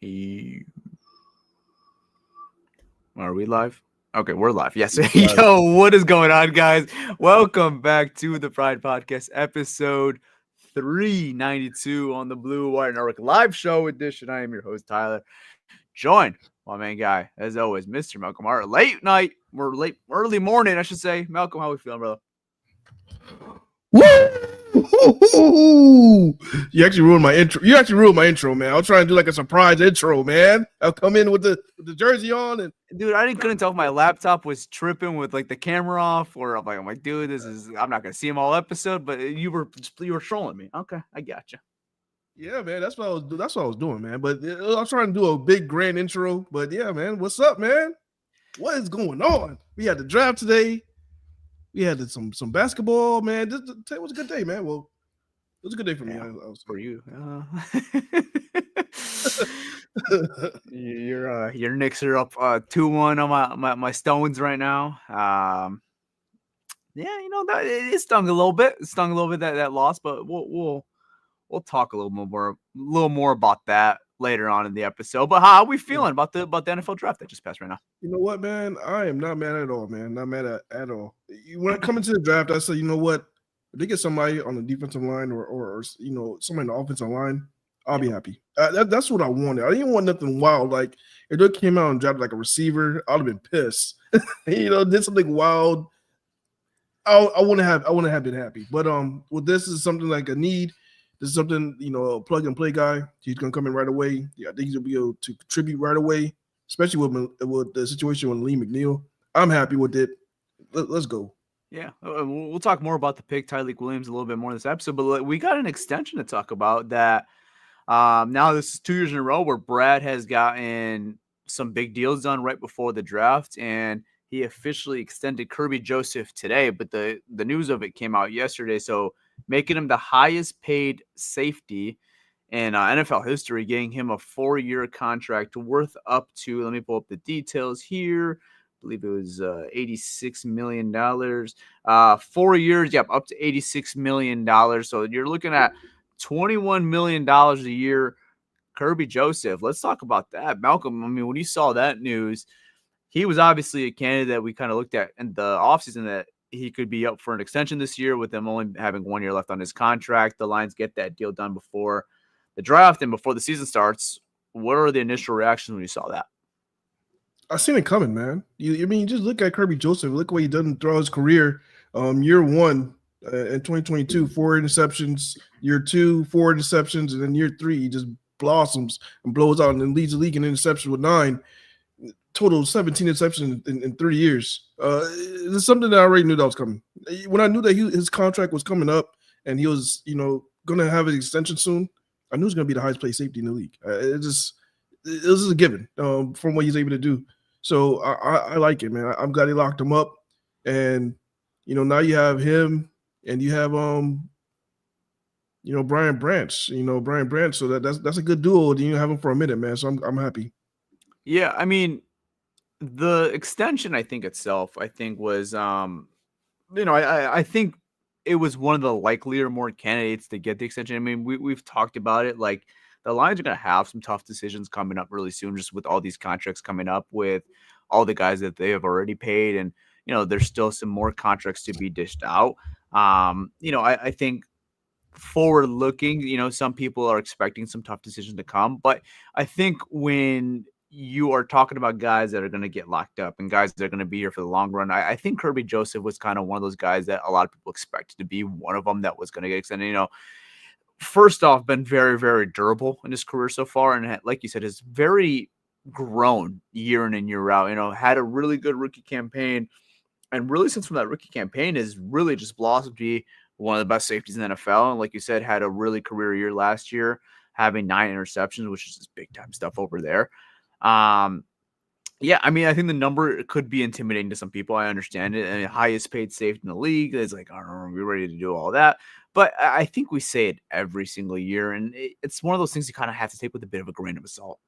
E- Are we live? Okay, we're live. Yes. Right. Yo, what is going on, guys? Welcome back to the Pride Podcast, episode 392 on the Blue, White, and Network live show edition. I am your host, Tyler. Joined my main guy, as always, Mr. Malcolm Hart. Late night, early morning, I should say. Malcolm, how we feeling, brother? Woo! You actually ruined my intro. You actually ruined my intro, man. I was trying to do like a surprise intro, man. I'll come in with the jersey on and Dude, couldn't tell if my laptop was tripping with like the camera off, or I'm like, dude, I'm not gonna see him all episode, but you were trolling me. Okay, I got you. yeah, man. That's what I was doing, man. But I was trying to do a big grand intro. But yeah, man. What's up, man? What is going on? We had the draft today. We had some basketball, man. Today was a good day, man. Well, it was a good day for me. Yeah, I was for you. Your Knicks are up 2-1 on my Stones right now. Yeah, that it stung a little bit. It stung a little bit that loss, but we'll talk a little more about that later on in the episode. But how are we feeling about the NFL draft that just passed right now? You know what, man? I am not mad at all, man. Not mad at all. When I come into the draft, I say, you know what? If they get somebody on the defensive line or somebody on the offensive line, I'll be happy. That's what I wanted. I didn't want nothing wild. Like if they came out and drafted like a receiver, I'd have been pissed. Did something wild. I want to have been happy. But with this is something like a need. This is something, a plug and play guy. He's gonna come in right away. Yeah, I think he's gonna be able to contribute right away, especially with the situation with Lee McNeil. I'm happy with it. Let's go. Yeah, we'll talk more about the pick, Tyreek Williams, a little bit more in this episode. But we got an extension to talk about that. Now this is 2 years in a row where Brad has gotten some big deals done right before the draft, and he officially extended Kerby Joseph today. But the news of it came out yesterday, so making him the highest paid safety in NFL history, getting him a 4-year contract worth up to, let me pull up the details here. I believe it was $86 million. 4 years, yep, up to $86 million. So you're looking at $21 million a year. Kerby Joseph, let's talk about that. Malcolm, I mean, when you saw that news, he was obviously a candidate that we kind of looked at in the offseason that he could be up for an extension this year with them only having 1 year left on his contract. The Lions get that deal done before the draft and before the season starts. What are the initial reactions when you saw that? I seen it coming, man. You just look at Kerby Joseph. Look what he done throughout his career. Year one in 2022, 4 interceptions. Year 2, 4 interceptions, and then year 3, he just blossoms and blows out and then leads the league in interceptions with 9. Total 17 interceptions in 3 years. It's something that I already knew that was coming. When I knew that his contract was coming up and he was, going to have an extension soon, I knew he was going to be the highest paid safety in the league. It was a given from what he's able to do. So I like it, man. I'm glad he locked him up, and now you have him and you have Brian Branch. So that's a good duo. You have him for a minute, man. So I'm happy. Yeah, I mean, the extension, I think itself, was, I think it was one of the likelier more candidates to get the extension. I mean, we've talked about it. Like the Lions are going to have some tough decisions coming up really soon, just with all these contracts coming up with all the guys that they have already paid. And, there's still some more contracts to be dished out. I think forward looking, some people are expecting some tough decisions to come, but I think when you are talking about guys that are going to get locked up and guys that are going to be here for the long run, I think Kerby Joseph was kind of one of those guys that a lot of people expected to be one of them that was going to get extended. First off, been very, very durable in his career so far. And like you said, has very grown year in and year out, had a really good rookie campaign. And really since from that rookie campaign has really just blossomed to be one of the best safeties in the NFL. And like you said, had a really career year last year, having 9 interceptions, which is just big time stuff over there. Yeah, I mean, I think the number could be intimidating to some people. I understand it. And highest paid safety in the league is like, are we ready to do all that? But I think we say it every single year. And it's one of those things you kind of have to take with a bit of a grain of salt,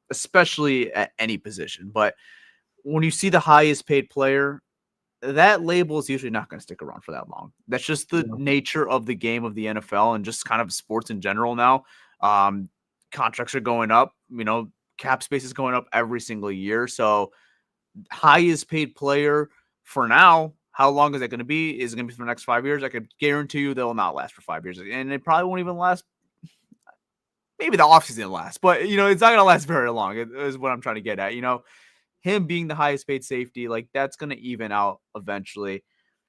especially at any position. But when you see the highest paid player, that label is usually not going to stick around for that long. That's just the nature of the game of the NFL and just kind of sports in general now. Contracts are going up. cap space is going up every single year. So highest paid player for now. How long is that going to be? Is it going to be for the next 5 years? I could guarantee you they'll not last for 5 years, and it probably won't even last. Maybe the offseason lasts, but it's not going to last very long. Is what I'm trying to get at. Him being the highest paid safety, like that's going to even out eventually.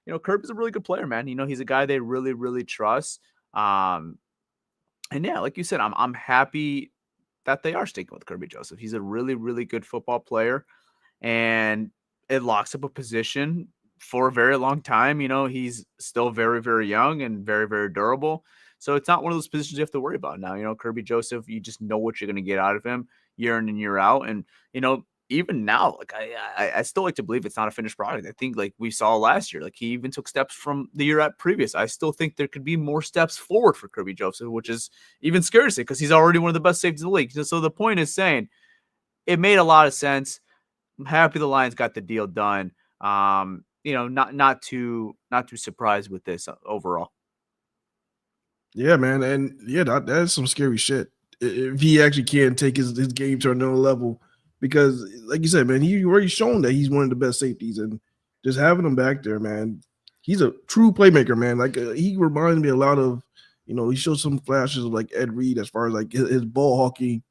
Kerby's a really good player, man. He's a guy they really, really trust. And yeah, like you said, I'm happy that they are sticking with Kerby Joseph. He's a really, really good football player, and it locks up a position for a very long time. He's still very, very young and very, very durable. So it's not one of those positions you have to worry about now. Kerby Joseph, you just know what you're going to get out of him year in and year out. And, even now, like I still like to believe it's not a finished product. I think like we saw last year, like he even took steps from the year at previous. I still think there could be more steps forward for Kerby Joseph, which is even scary to say because he's already one of the best safeties in the league. So the point is saying it made a lot of sense. I'm happy the Lions got the deal done. Not too surprised with this overall. Yeah, man, and yeah, that's some scary shit. If he actually can take his game to another level, because like you said, man, he already shown that he's one of the best safeties, and just having him back there, man, he's a true playmaker, man. Like he reminds me a lot of, he shows some flashes of like Ed Reed as far as like his ball hawking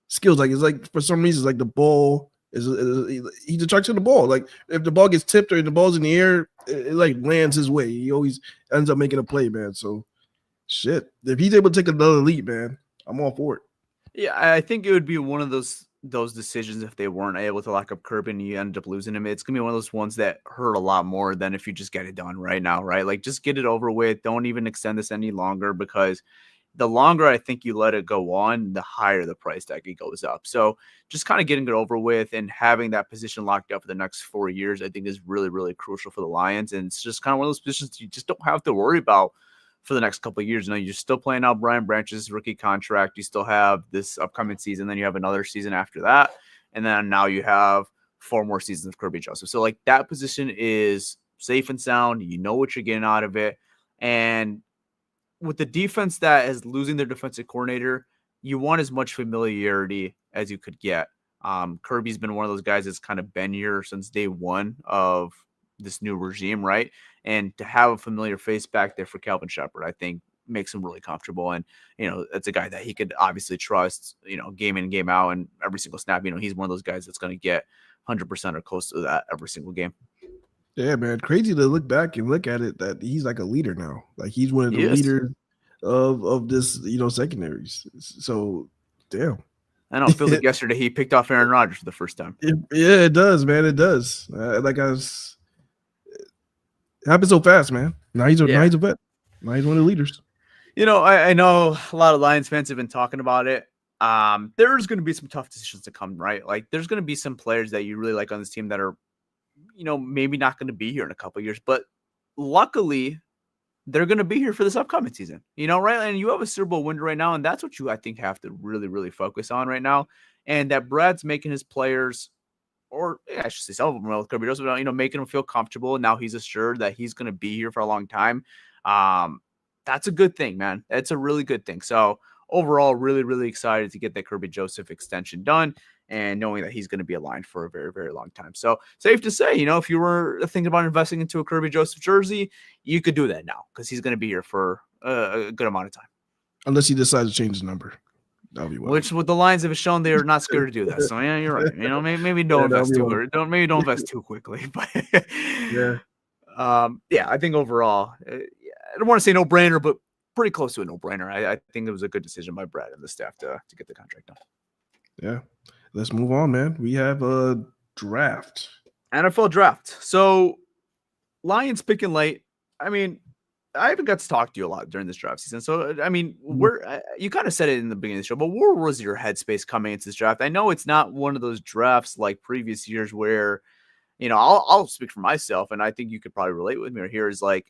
skills. Like it's like for some reason, like the ball he's attracted to the ball. Like if the ball gets tipped or the ball's in the air, it like lands his way. He always ends up making a play, man. So shit, if he's able to take another leap, man, I'm all for it. Yeah, I think it would be one of those decisions if they weren't able to lock up Kerby and you end up losing him. It's gonna be one of those ones that hurt a lot more than if you just get it done right now, right? Like just get it over with. Don't even extend this any longer because the longer I think you let it go on, the higher the price tag it goes up. So just kind of getting it over with and having that position locked up for the next 4 years, I think is really, really crucial for the Lions. And it's just kind of one of those positions you just don't have to worry about for the next couple of years. You're still playing out Brian Branch's rookie contract. You still have this upcoming season. Then you have another season after that. And then now you have 4 more seasons of Kerby Joseph. So like that position is safe and sound. You know what you're getting out of it. And with the defense that is losing their defensive coordinator, you want as much familiarity as you could get. Kerby's been one of those guys that's kind of been here since day one of this new regime, right? And to have a familiar face back there for Calvin Shepard, I think makes him really comfortable. And, it's a guy that he could obviously trust, game in and game out and every single snap. He's one of those guys that's going to get 100% or close to that every single game. Yeah, man. Crazy to look back and look at it that he's like a leader now. Like he's one of the leaders of this, secondaries. So, damn. I know. It feels like yesterday he picked off Aaron Rodgers for the first time. Yeah, it does, man. It does. It happened so fast, man. Now he's a vet. Now he's one of the leaders. I know a lot of Lions fans have been talking about it. There's going to be some tough decisions to come, right? Like there's going to be some players that you really like on this team that are, maybe not going to be here in a couple of years, but luckily they're going to be here for this upcoming season, right? And you have a Super Bowl window right now, and that's what you, I think, have to really, really focus on right now. And that Brad's making his players, or I should say some of them with Kerby Joseph, making him feel comfortable. And now he's assured that he's going to be here for a long time. That's a good thing, man. It's a really good thing. So overall, really, really excited to get that Kerby Joseph extension done and knowing that he's going to be aligned for a very, very long time. So safe to say, if you were thinking about investing into a Kerby Joseph jersey, you could do that now because he's going to be here for a good amount of time. Unless he decides to change his number. Which what the Lions have shown they are not scared to do that. So yeah, you're right. Maybe don't invest too quickly. Don't invest too quickly. But I think overall, I don't want to say no brainer, but pretty close to a no brainer. I think it was a good decision by Brad and the staff to get the contract done. Yeah, let's move on, man. We have a draft. NFL draft. So Lions picking late. I mean, I haven't got to talk to you a lot during this draft season. So, I mean, you kind of said it in the beginning of the show, but where was your headspace coming into this draft? I know it's not one of those drafts like previous years where, I'll speak for myself, and I think you could probably relate with me here is like,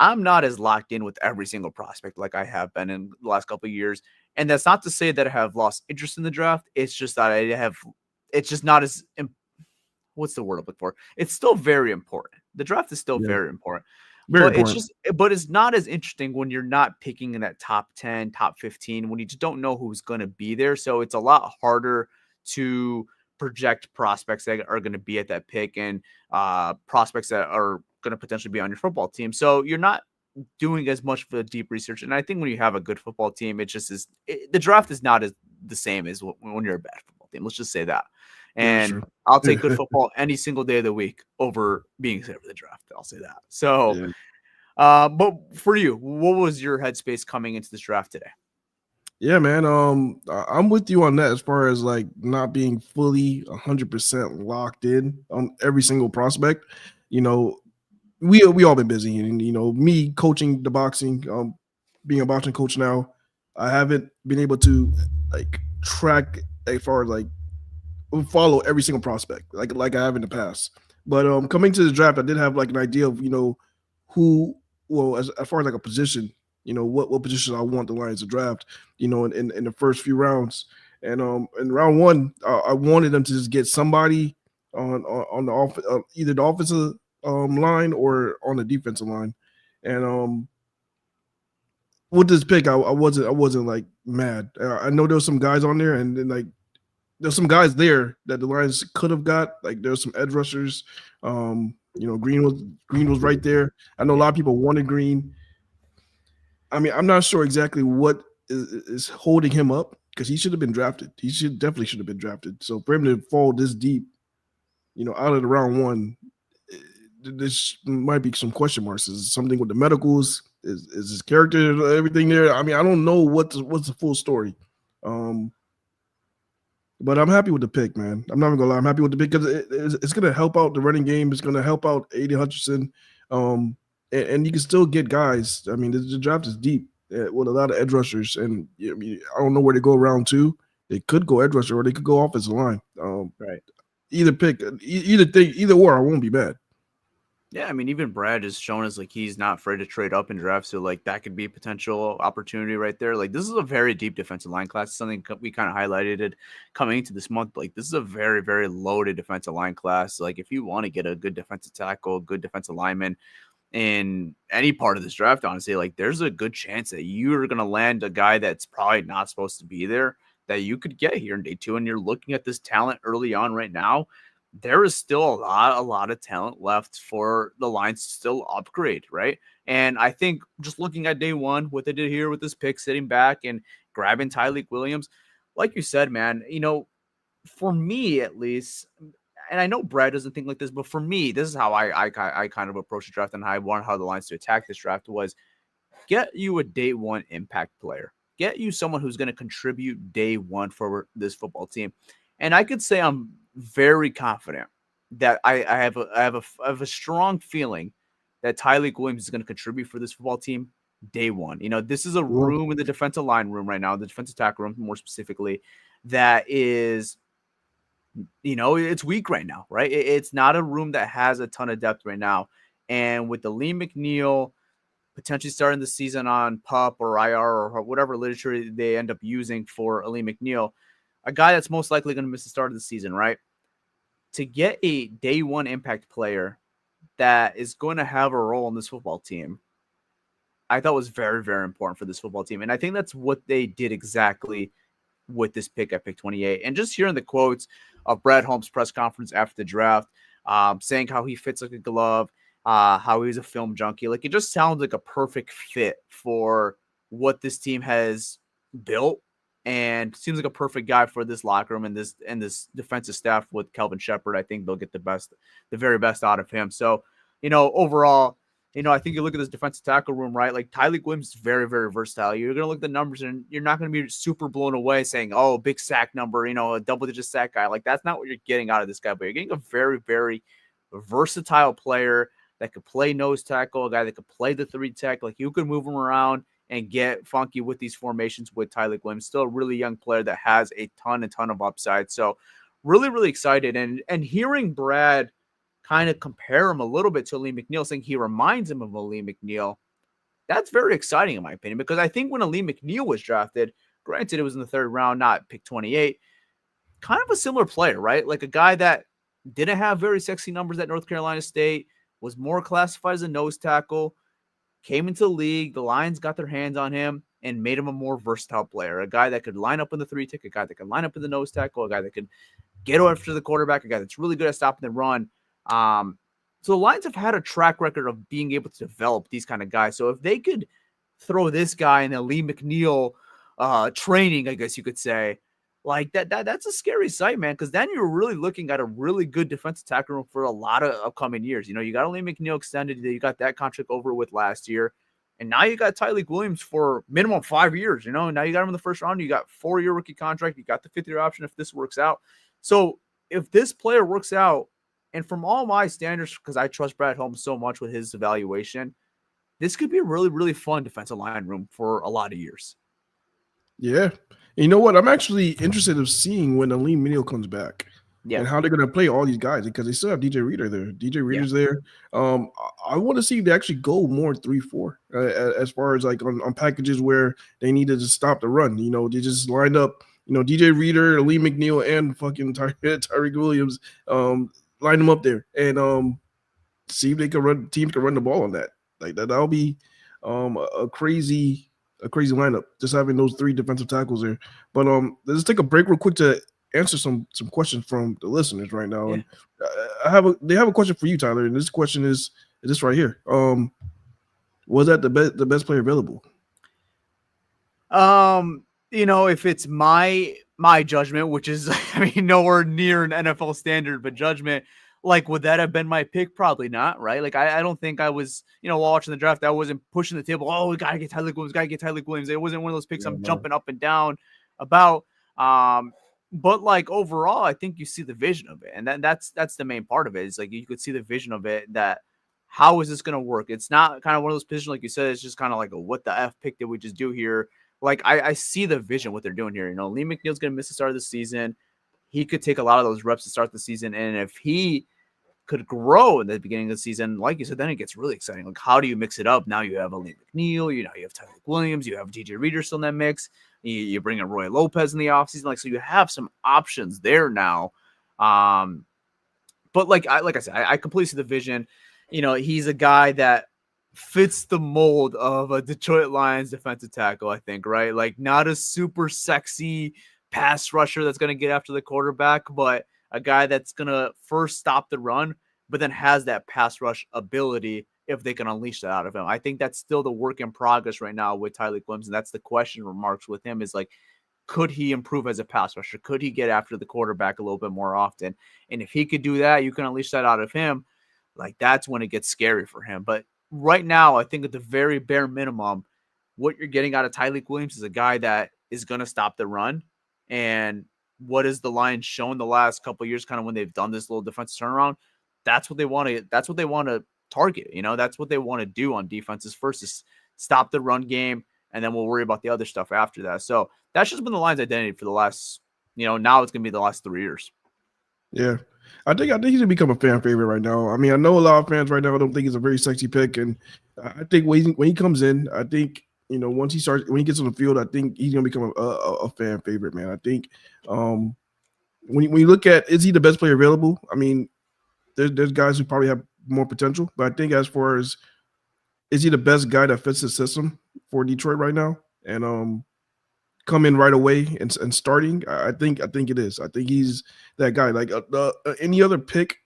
I'm not as locked in with every single prospect like I have been in the last couple of years. And that's not to say that I have lost interest in the draft. It's just that it's just not as, what's the word I'm looking for? It's still very important. The draft is still very important. Very important. But it's not as interesting when you're not picking in that top 10, top 15, when you just don't know who's going to be there. So it's a lot harder to project prospects that are going to be at that pick and prospects that are going to potentially be on your football team. So you're not doing as much of a deep research. And I think when you have a good football team, it just is the draft is not as the same as when you're a bad football team. Let's just say that. Yeah, that's And true. I'll take good football any single day of the week over being excited for the draft. I'll say that. So, Yeah. but for you, what was your headspace coming into this draft today? Yeah, man. I'm with you on that as far as like not being fully 100% locked in on every single prospect. You know, we all been busy, and me coaching the boxing, being a boxing coach now, I haven't been able to like track as far as like follow every single prospect like I have in the past. But coming to the draft, I did have like an idea of who well as far as like a position, what position I want the Lions to draft, in the first few rounds. And in round one, I wanted them to just get somebody on the either the offensive line or on the defensive line. And with this pick, I wasn't like mad. I know there was some guys on there, and then like there's some guys there that the Lions could have got. Like there's some edge rushers. Green was right there. I know a lot of people wanted Green. I mean, I'm not sure exactly what is holding him up because he should have been drafted. He should have been drafted. So for him to fall this deep, out of the round one, this might be some question marks. Is it something with the medicals? Is his character everything there? I mean, I don't know what's the full story. But I'm happy with the pick, man. I'm not even gonna lie. I'm happy with the pick because it's gonna help out the running game. It's gonna help out Aiden Hutchinson, and you can still get guys. I mean, the draft is deep with a lot of edge rushers, and I mean, I don't know where to go round two. They could go edge rusher or they could go offensive line. Right. Either pick, either thing, either or. I won't be bad. Yeah, I mean, even Brad has shown us like he's not afraid to trade up in drafts, so like that could be a potential opportunity right there. Like this is a very deep defensive line class. Something we kind of highlighted it coming into this month. Like this is a very very loaded defensive line class. Like if you want to get a good defensive tackle, good defensive lineman in any part of this draft, honestly, like there's a good chance that you're gonna land a guy that's probably not supposed to be there that you could get here in day two. And you're looking at this talent early on right now, there is still a lot of talent left for the Lions to still upgrade, right? And I think just looking at day one, what they did here with this pick, sitting back and grabbing Tyleik Williams, like you said, man, for me at least, and I know Brad doesn't think like this, but for me, this is how I kind of approach the draft and how I want how the Lions to attack this draft was get you a day one impact player. Get you someone who's going to contribute day one for this football team. And I could say I'm very confident that I have a strong feeling that Tyleik Williams is going to contribute for this football team day one. This is a Well, room in the defensive line room right now, the defensive tackle room more specifically, that is, it's weak right now, right? It's not a room that has a ton of depth right now. And with the Lee McNeil potentially starting the season on PUP or IR or whatever literature they end up using for Ali McNeil, a guy that's most likely going to miss the start of the season, right? To get a day one impact player that is going to have a role in this football team, I thought was very, very important for this football team. And I think that's what they did exactly with this pick at pick 28. And just hearing the quotes of Brad Holmes' press conference after the draft, saying how he fits like a glove, how he's a film junkie. Like it just sounds like a perfect fit for what this team has built, and seems like a perfect guy for this locker room and this defensive staff with Kelvin Shepard. I think they'll get the very best out of him. So, overall, I think you look at this defensive tackle room, right? Like Tyleik Williams is very, very versatile. You're going to look at the numbers and you're not going to be super blown away saying, oh, big sack number, a double-digit sack guy. Like that's not what you're getting out of this guy, but you're getting a very, very versatile player that could play nose tackle, a guy that could play the three tech. Like you could move him around and get funky with these formations with Tyleik Williams. Still a really young player that has a ton of upside. So really, really excited. And hearing Brad kind of compare him a little bit to Lee McNeil, saying he reminds him of Lee McNeil, that's very exciting in my opinion, because I think when Lee McNeil was drafted, granted it was in the third round, not pick 28, kind of a similar player, right? Like a guy that didn't have very sexy numbers at North Carolina State, was more classified as a nose tackle, came into the league. The Lions got their hands on him and made him a more versatile player, a guy that could line up in the 3 tick, a guy that could line up in the nose tackle, a guy that could get after the quarterback, a guy that's really good at stopping the run. So the Lions have had a track record of being able to develop these kind of guys. So if they could throw this guy in a Lee McNeil training, I guess you could say, like that's a scary sight, man, because then you're really looking at a really good defensive tackle room for a lot of upcoming years. You got Lee McNeil extended, you got that contract over with last year, and now you got Tyleik Williams for minimum 5 years. Now you got him in the first round, you got 4-year rookie contract, you got the 5th-year option if this works out. So if this player works out, and from all my standards, because I trust Brad Holmes so much with his evaluation, this could be a really, really fun defensive line room for a lot of years. Yeah. You know what? I'm actually interested in seeing when Aleem Mineo comes back and how they're going to play all these guys because they still have DJ Reader there. DJ Reader's there. I want to see if they actually go more 3-4 as far as like on packages where they needed to stop the run. They just lined up, DJ Reader, Lee McNeil, and fucking Tyreek Williams, line them up there and see if they can run. Teams can run the ball on that. Like that'll be a crazy lineup, just having those 3 defensive tackles there. But let's take a break real quick to answer some questions from the listeners right now. Yeah. And they have a question for you, Tyler, and this question is this right here. Was that the best player available? If it's my judgment, which is nowhere near an NFL standard, but judgment, like, would that have been my pick? Probably not, right? Like, I don't think I was, watching the draft, I wasn't pushing the table. Oh, we gotta get Tyleik Williams. It wasn't one of those picks I'm jumping up and down about. But like overall, I think you see the vision of it, and that's the main part of it. Is like you could see the vision of it. That how is this gonna work? It's not kind of one of those positions like you said. It's just kind of like a what the f pick did we just do here? Like I see the vision what they're doing here. Lee McNeil's gonna miss the start of the season. He could take a lot of those reps to start the season, and if he could grow in the beginning of the season, like you said, then it gets really exciting. Like, how do you mix it up? Now you have Lee McNeil, you have Tyleik Williams, you have DJ Reader still in that mix. You bring in Roy Lopez in the offseason. Like, so you have some options there now. But like I said, I completely see the vision. He's a guy that fits the mold of a Detroit Lions defensive tackle, I think, right? Like, not a super sexy pass rusher that's going to get after the quarterback, but a guy that's going to first stop the run, but then has that pass rush ability if they can unleash that out of him. I think that's still the work in progress right now with Tyleik Williams, and that's the question remarks with him is like, could he improve as a pass rusher? Could he get after the quarterback a little bit more often? And if he could do that, you can unleash that out of him. Like, that's when it gets scary for him. But right now, I think at the very bare minimum, what you're getting out of Tyleik Williams is a guy that is going to stop the run. And what is the Lions shown the last couple of years, kind of when they've done this little defensive turnaround? That's what they want to. That's what they want to target. That's what they want to do on defenses. First is stop the run game, and then we'll worry about the other stuff after that. So that's just been the Lions' identity for the last, now it's going to be the last 3 years. Yeah. I think he's gonna become a fan favorite right now. I mean, I know a lot of fans right now don't think he's a very sexy pick, and I think when he comes in, I think when he gets on the field, I think he's gonna become a fan favorite, man. I think when you look at is he the best player available? I mean, there's guys who probably have more potential, but I think as far as is he the best guy that fits the system for Detroit right now and come in right away and starting? I think it is. I think he's that guy. Like any other pick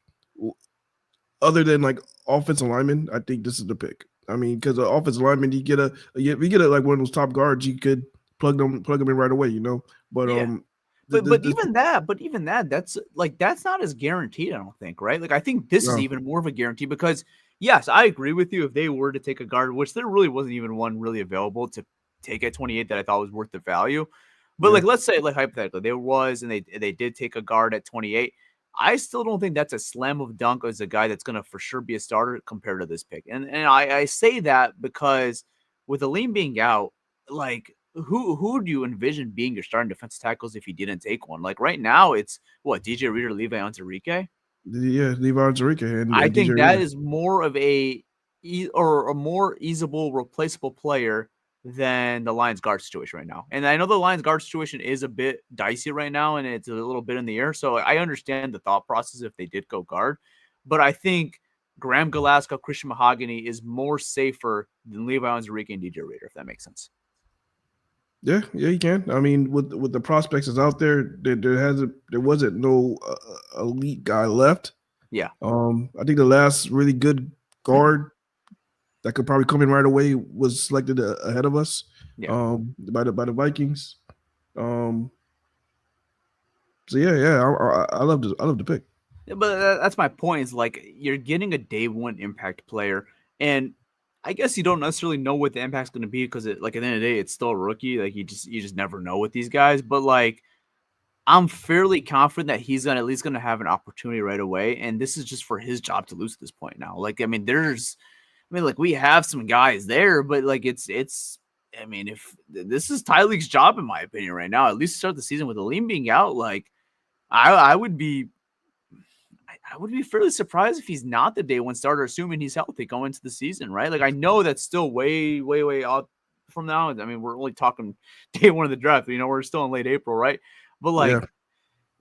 other than like offensive lineman, I think this is the pick. I mean, because the offensive lineman, you get like one of those top guards, you could plug them in right away, But yeah. But even that, that's not as guaranteed, I don't think, right? Like, I think this is even more of a guarantee because, yes, I agree with you. If they were to take a guard, which there really wasn't even one really available to take at 28 that I thought was worth the value. But like, let's say, like, hypothetically, there was, and they did take a guard at 28. I still don't think that's a slam of dunk as a guy that's going to for sure be a starter compared to this pick. And I say that because with Aleem being out, like, who do you envision being your starting defensive tackles if you didn't take one? Like, right now, it's what, DJ Reader, Levi Onwuzurike? Yeah, Levi Onwuzurike. And I think DJ that Reader is more of a more easable, replaceable player than the Lions guard situation right now. And I know the Lions guard situation is a bit dicey right now, and it's a little bit in the air. So I understand the thought process if they did go guard. But I think Graham Glasgow, Christian Mahogany is more safer than Levi Onwuzurike and DJ Reader, if that makes sense. Yeah, you can. I mean, with the prospects that's out there, there wasn't no elite guy left. Yeah. I think the last really good guard that could probably come in right away was selected ahead of us. Yeah. By the Vikings. So yeah, I love the pick. Yeah, but that's my point. Is like you're getting a day one impact player, and I guess you don't necessarily know what the impact's going to be because like at the end of the day, it's still a rookie. Like you just never know with these guys. But like I'm fairly confident that he's at least gonna have an opportunity right away, and this is just for his job to lose at this point now. Like I mean, like we have some guys there, but like it's. I mean, if this is Tyleek's job, in my opinion, right now, at least start the season with Aleem being out, like I would be fairly surprised if he's not the day one starter, assuming he's healthy going into the season, right? Like I know that's still way, way, way out from now. I mean, we're only talking day one of the draft. We're still in late April, right? But like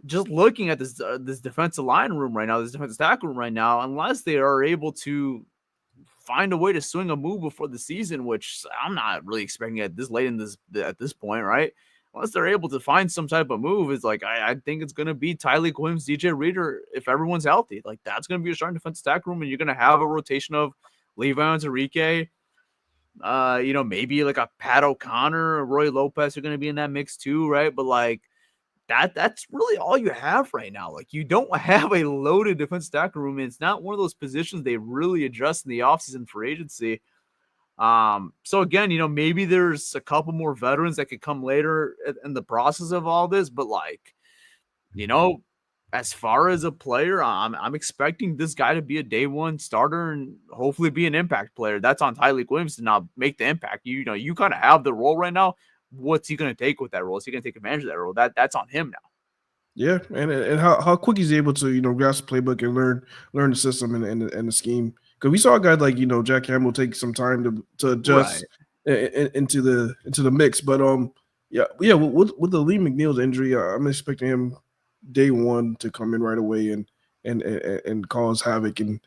just looking at this defensive line room right now, this defensive tackle room right now, unless they are able to find a way to swing a move before the season, which I'm not really expecting at this late in at this point, right? Unless they're able to find some type of move, it's like I think it's going to be Tyleek Williams, DJ Reader if everyone's healthy. Like that's going to be a starting defensive tackle room, and you're going to have a rotation of Levi Onwuzurike, maybe like a Pat O'Connor or Roy Lopez are going to be in that mix too, right? But like that's really all you have right now. Like you don't have a loaded defensive tackle room. And it's not one of those positions they really address in the offseason for agency. So again, maybe there's a couple more veterans that could come later in the process of all this, but like, as far as a player, I'm expecting this guy to be a day one starter and hopefully be an impact player. That's on Tyleek Williams to now make the impact. You kind of have the role right now. What's he going to take with that role? Is he going to take advantage of that role? That's on him now. Yeah, and how quick he's able to grasp the playbook and learn the system and the scheme. Because we saw a guy like Jack Hamill take some time to adjust into the mix. But with the Lee McNeil's injury, I'm expecting him day one to come in right away and cause havoc and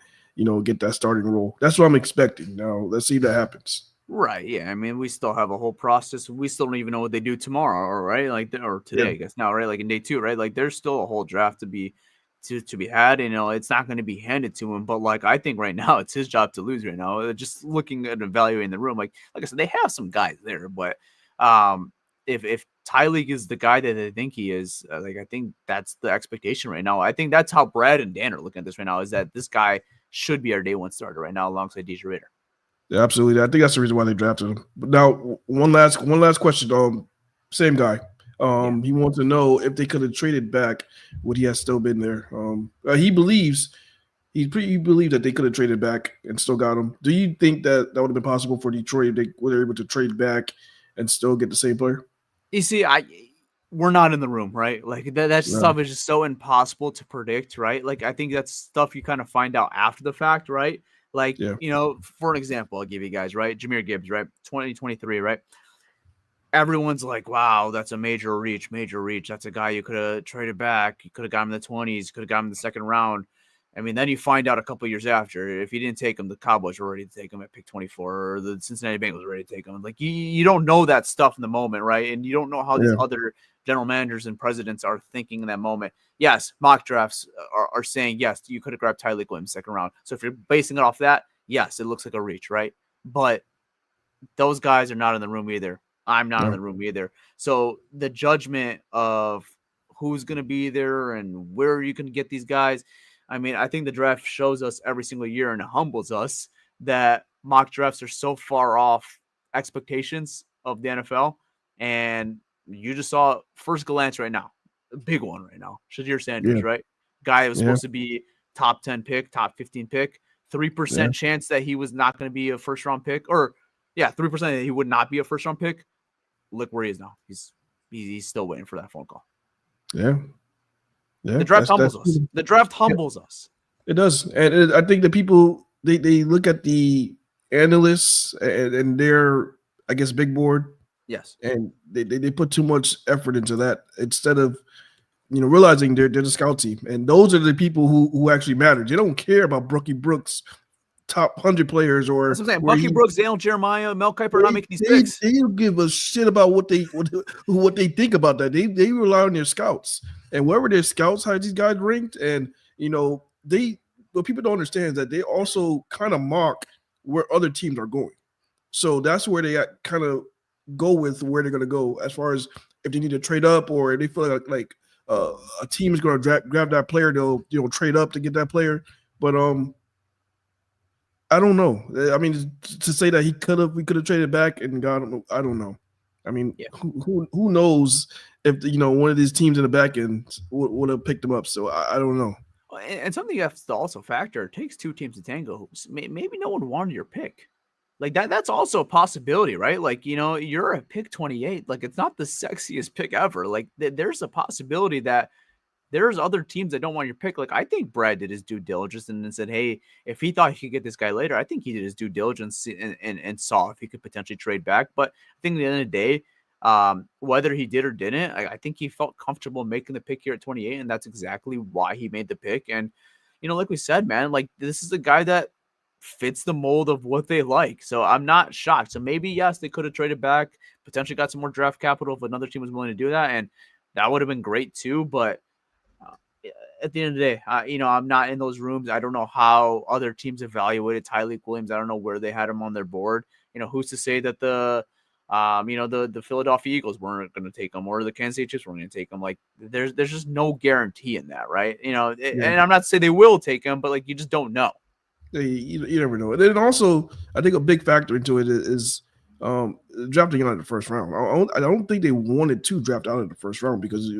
get that starting role. That's what I'm expecting. Now let's see if that happens. Right. Yeah. I mean, we still have a whole process. We still don't even know what they do tomorrow, right? Like, or today, I guess now, right? Like in day two, right? Like, there's still a whole draft to be had. It's not going to be handed to him. But like, I think right now it's his job to lose. Right now, just looking at evaluating the room, like I said, they have some guys there, but if Tyleek is the guy that they think he is, I think that's the expectation right now. I think that's how Brad and Dan are looking at this right now. Is that this guy should be our day one starter right now alongside DJ Reader. Yeah, absolutely. I think that's the reason why they drafted him. But now, one last question. Same guy. He wants to know if they could have traded back, would he have still been there? He believes that they could have traded back and still got him. Do you think that would have been possible for Detroit if they were able to trade back and still get the same player? You see, we're not in the room, right? Like that stuff is just so impossible to predict, right? Like I think that's stuff you kind of find out after the fact, right? Like, for an example, I'll give you guys, right? Jahmyr Gibbs, right? 2023, right? Everyone's like, wow, that's a major reach. That's a guy you could have traded back. You could have got him in the 20s, could have got him in the second round. I mean, then you find out a couple years after, if you didn't take him, the Cowboys were ready to take him at pick 24, or the Cincinnati Bengals were ready to take him. Like, you don't know that stuff in the moment, right? And you don't know how these other general managers and presidents are thinking in that moment. Yes, mock drafts are saying, yes, you could have grabbed Tyleek Williams second round. So if you're basing it off that, yes, it looks like a reach, right? But those guys are not in the room either. I'm not in the room either. So the judgment of who's going to be there and where you can get these guys, I mean, I think the draft shows us every single year and it humbles us that mock drafts are so far off expectations of the NFL. And you just saw first glance right now, a big one right now, Shadir Sanders, right? Guy that was supposed to be top 10 pick, top 15 pick, 3% chance that he was not going to be a first round pick, or 3% that he would not be a first round pick. Look where he is now. He's still waiting for that phone call. Yeah. The draft humbles us. The draft humbles us. It does. And I think the people, they look at the analysts and their, I guess, big board. Yes. And they put too much effort into that instead of realizing they're the scout team, and those are the people who actually matter. They don't care about Brookie Brooks top 100 players That's or what I'm saying. where Bucky he Brooks, Daniel Jeremiah, Mel Kiper are not they making these they picks. they don't give a shit about what they think about that. They rely on their scouts, and wherever their scouts have these guys ranked, and they what people don't understand is that they also kind of mock where other teams are going. So that's where they kind of go with where they're going to go as far as if they need to trade up or they feel like a team is going to grab that player, they'll trade up to get that player. But I don't know. I mean, to say that we could have traded back and got him, I don't know. I mean, Yeah. who knows if one of these teams in the back end would have picked them up? So I don't know. And something you have to also factor, it takes two teams to tango. Maybe no one wanted your pick. Like that's also a possibility, right? Like, you're a pick 28. Like, it's not the sexiest pick ever. Like, there's a possibility that there's other teams that don't want your pick. Like, I think Brad did his due diligence and then said, hey, if he thought he could get this guy later, I think he did his due diligence and saw if he could potentially trade back. But I think at the end of the day, whether he did or didn't, I think he felt comfortable making the pick here at 28, and that's exactly why he made the pick. And, like we said, man, like, this is a guy that fits the mold of what they like. So I'm not shocked. So maybe, yes, they could have traded back, potentially got some more draft capital if another team was willing to do that. And that would have been great too. But uh, at the end of the day, I'm not in those rooms. I don't know how other teams evaluated Tyreek Williams. I don't know where they had him on their board. Who's to say that the Philadelphia Eagles weren't going to take him or the Kansas City Chiefs weren't going to take him. Like, there's just no guarantee in that, right? Yeah. And I'm not saying they will take him, but like, you just don't know. You never know. And then also, I think a big factor into it is drafting out of the first round. I don't think they wanted to draft out of the first round because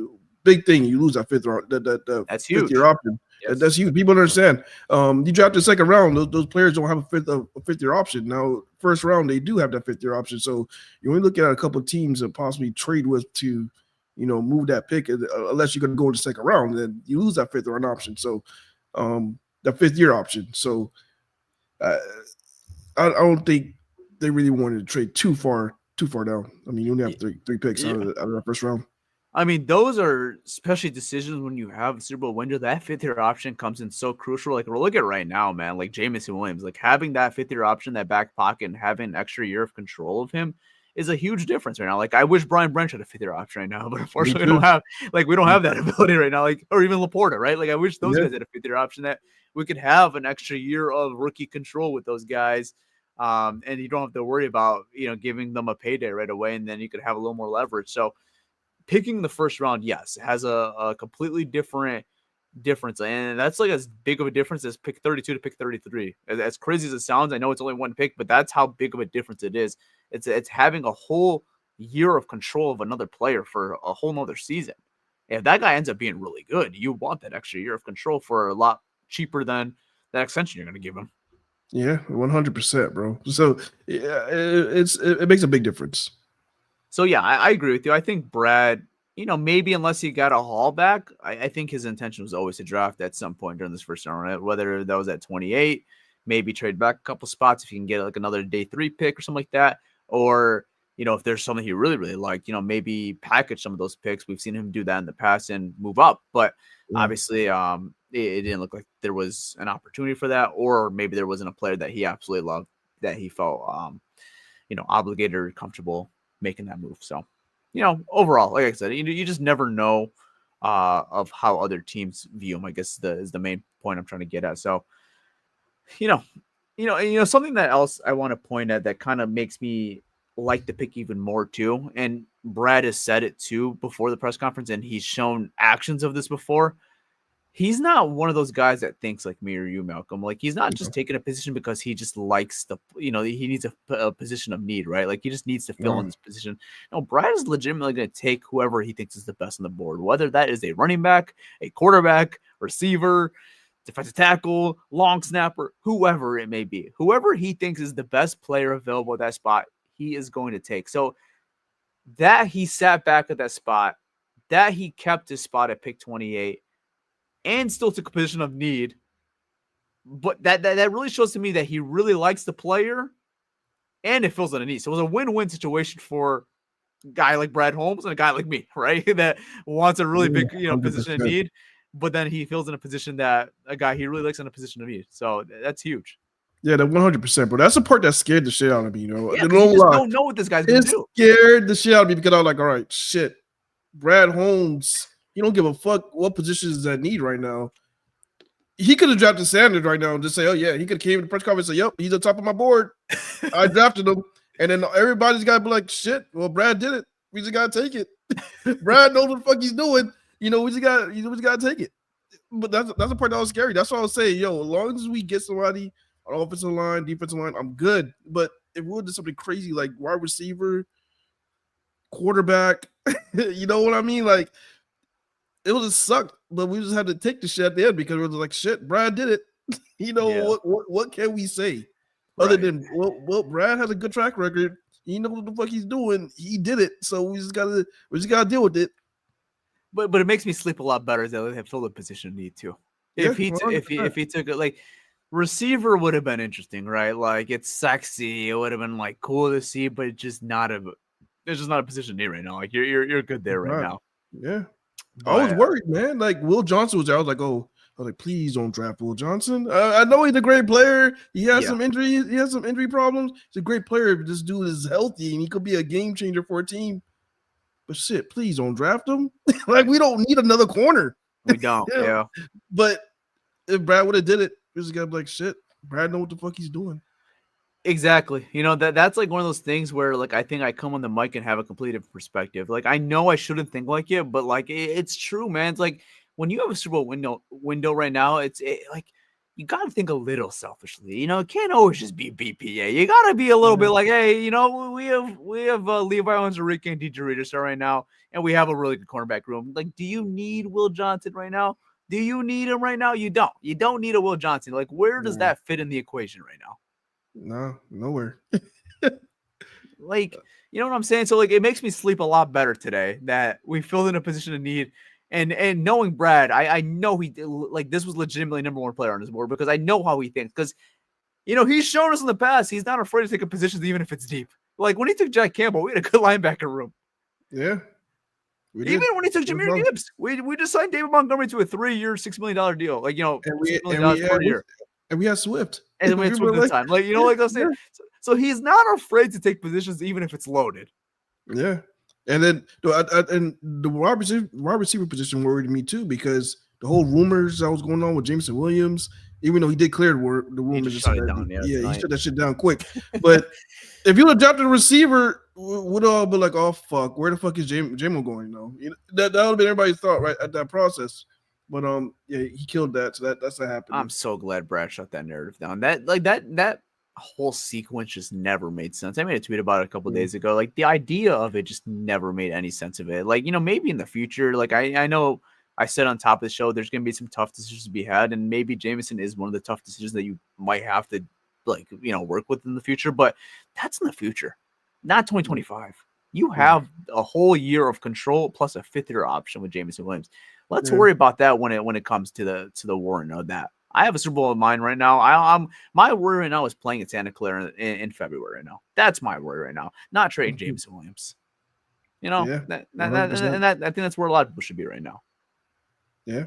big thing you lose that fifth round, that That's fifth huge. year option. Yes. That's huge. People don't understand. You draft the second round; those players don't have a fifth year option. Now, first round they do have that fifth year option. So you only look at a couple of teams that possibly trade with to, move that pick. Unless you're going to go in the second round, then you lose that fifth round option. So the fifth year option. So I don't think they really wanted to trade too far down. I mean, you only have three picks out of the first round. I mean, those are especially decisions when you have a Super Bowl window. That fifth year option comes in so crucial. Like, we're looking right now, man. Like, Jameson Williams, like, having that fifth year option, that back pocket, and having an extra year of control of him is a huge difference right now. Like, I wish Brian Branch had a fifth year option right now, but unfortunately, we don't have that ability right now. Like, or even Laporta, right? Like, I wish those guys had a fifth year option that we could have an extra year of rookie control with those guys. And you don't have to worry about giving them a payday right away, and then you could have a little more leverage. So picking the first round, yes, has a completely different difference, and that's like as big of a difference as pick 32 to pick 33. As crazy as it sounds, I know it's only one pick, but that's how big of a difference it is. It's having a whole year of control of another player for a whole nother season. If that guy ends up being really good, you want that extra year of control for a lot cheaper than that extension you're going to give him. Yeah, 100%, bro. So yeah, it makes a big difference. So yeah, I agree with you. I think Brad, maybe unless he got a haul back, I think his intention was always to draft at some point during this first round, right? Whether that was at 28, maybe trade back a couple spots if you can get like another day 3 pick or something like that. Or, if there's something he really, really liked, maybe package some of those picks. We've seen him do that in the past and move up. But obviously, it didn't look like there was an opportunity for that, or maybe there wasn't a player that he absolutely loved that he felt obligated or comfortable making that move. So, overall, like I said, you just never know of how other teams view him, I guess is the main point I'm trying to get at. So, something that else I want to point at that kind of makes me like the pick even more too. And Brad has said it too before the press conference, and he's shown actions of this before. He's not one of those guys that thinks like me or you, Malcolm. Like, he's not just taking a position because he just likes he needs a position of need, right? Like, he just needs to fill in this position. No, Brad is legitimately going to take whoever he thinks is the best on the board, whether that is a running back, a quarterback, receiver, defensive tackle, long snapper, whoever it may be. Whoever he thinks is the best player available at that spot, he is going to take. So that he sat back at that spot, that he kept his spot at pick 28, and still took a position of need. But that really shows to me that he really likes the player and it fills in a need. So it was a win-win situation for guy like Brad Holmes and a guy like me, right? That wants a really big, position of 100%. need, but then he feels in a position that a guy he really likes in a position of need. So that's huge. Yeah, that 100%, bro. That's the part that scared the shit out of me. Yeah, The because you no just lie, don't know what this guy's gonna it do. scared the shit out of me because I was like, all right, shit. Brad Holmes, he don't give a fuck what positions that need right now. He could have drafted Sanders right now and just say, oh yeah, he could have came to the press conference and say, yep, he's on top of my board. I drafted him. And then everybody's got to be like, shit, well, Brad did it. We just got to take it. Brad knows what the fuck he's doing. We just got to take it. But that's the part that was scary. That's what I was saying. Yo, as long as we get somebody on offensive line, defensive line, I'm good. But if we do something crazy like wide receiver, quarterback, you know what I mean? Like, it would have sucked, but we just had to take the shit at the end because we were like, shit, Brad did it. Yeah. What can we say? Other than Brad has a good track record. He knows what the fuck he's doing. He did it. So we just gotta deal with it. But it makes me sleep a lot better that they have filled a position need too. Yeah, If he took it, like receiver would have been interesting, right? Like it's sexy. It would have been like cool to see, but it's just not a position need right now. Like you're good there right now. Yeah. But, I was worried, man. Like Will Johnson was there. I was like, please don't draft Will Johnson. I know he's a great player. He has some injuries. He has some injury problems. He's a great player. If this dude is healthy and he could be a game changer for a team. But shit, please don't draft him. Like we don't need another corner. We don't. Yeah. But if Brad would have did it, we just gotta be like, shit, Brad know what the fuck he's doing. Exactly. That's like one of those things where like I think I come on the mic and have a complete different perspective. Like I know I shouldn't think like it, but like it's true, man. It's like when you have a Super Bowl window right now, like you got to think a little selfishly. It can't always just be BPA. You got to be a little bit like, hey, we have Levi Onwuzurike and DJ Reader right now, and we have a really good cornerback room. Like, do you need Will Johnson right now? Do you need him right now? You don't. You don't need a Will Johnson. Like, where does that fit in the equation right now? No, nowhere. Like, you know what I'm saying? So like it makes me sleep a lot better today that we filled in a position of need. And knowing Brad, I know he like this was legitimately number one player on his board because I know how he thinks. Because he's shown us in the past he's not afraid to take a position even if it's deep. Like when he took Jack Campbell, we had a good linebacker room. Yeah. Even when he took Jahmyr Gibbs, we just signed David Montgomery to a 3-year, $6 million deal. Like $6 million per year. And we had Swift. And we had Swift at the time. Like, like I was saying. Yeah. So he's not afraid to take positions even if it's loaded. Yeah. And then and the wide receiver position worried me too because the whole rumors that was going on with Jameson Williams, even though he did clear the rumors, he shut it down. He shut that shit down quick. But if you would have dropped a receiver, would all be like, oh fuck, where the fuck is Jamo going though? That would have been everybody's thought right at that process. But yeah, he killed that, so that's what happened. I'm so glad Brad shut that narrative down. That whole sequence just never made sense. I made a tweet about it a couple of days ago. Like the idea of it just never made any sense of it. Like maybe in the future, like I know I said on top of the show, there's gonna be some tough decisions to be had, and maybe Jameson is one of the tough decisions that you might have to work with in the future. But that's in the future, not 2025. You have a whole year of control plus a 5th-year option with Jameson Williams. Let's worry about that when it comes to the war and that. I have a Super Bowl in mind right now. I'm my worry right now is playing at Santa Clara in February right now. That's my worry right now. Not trading Jameson Williams. I think that's where a lot of people should be right now. Yeah.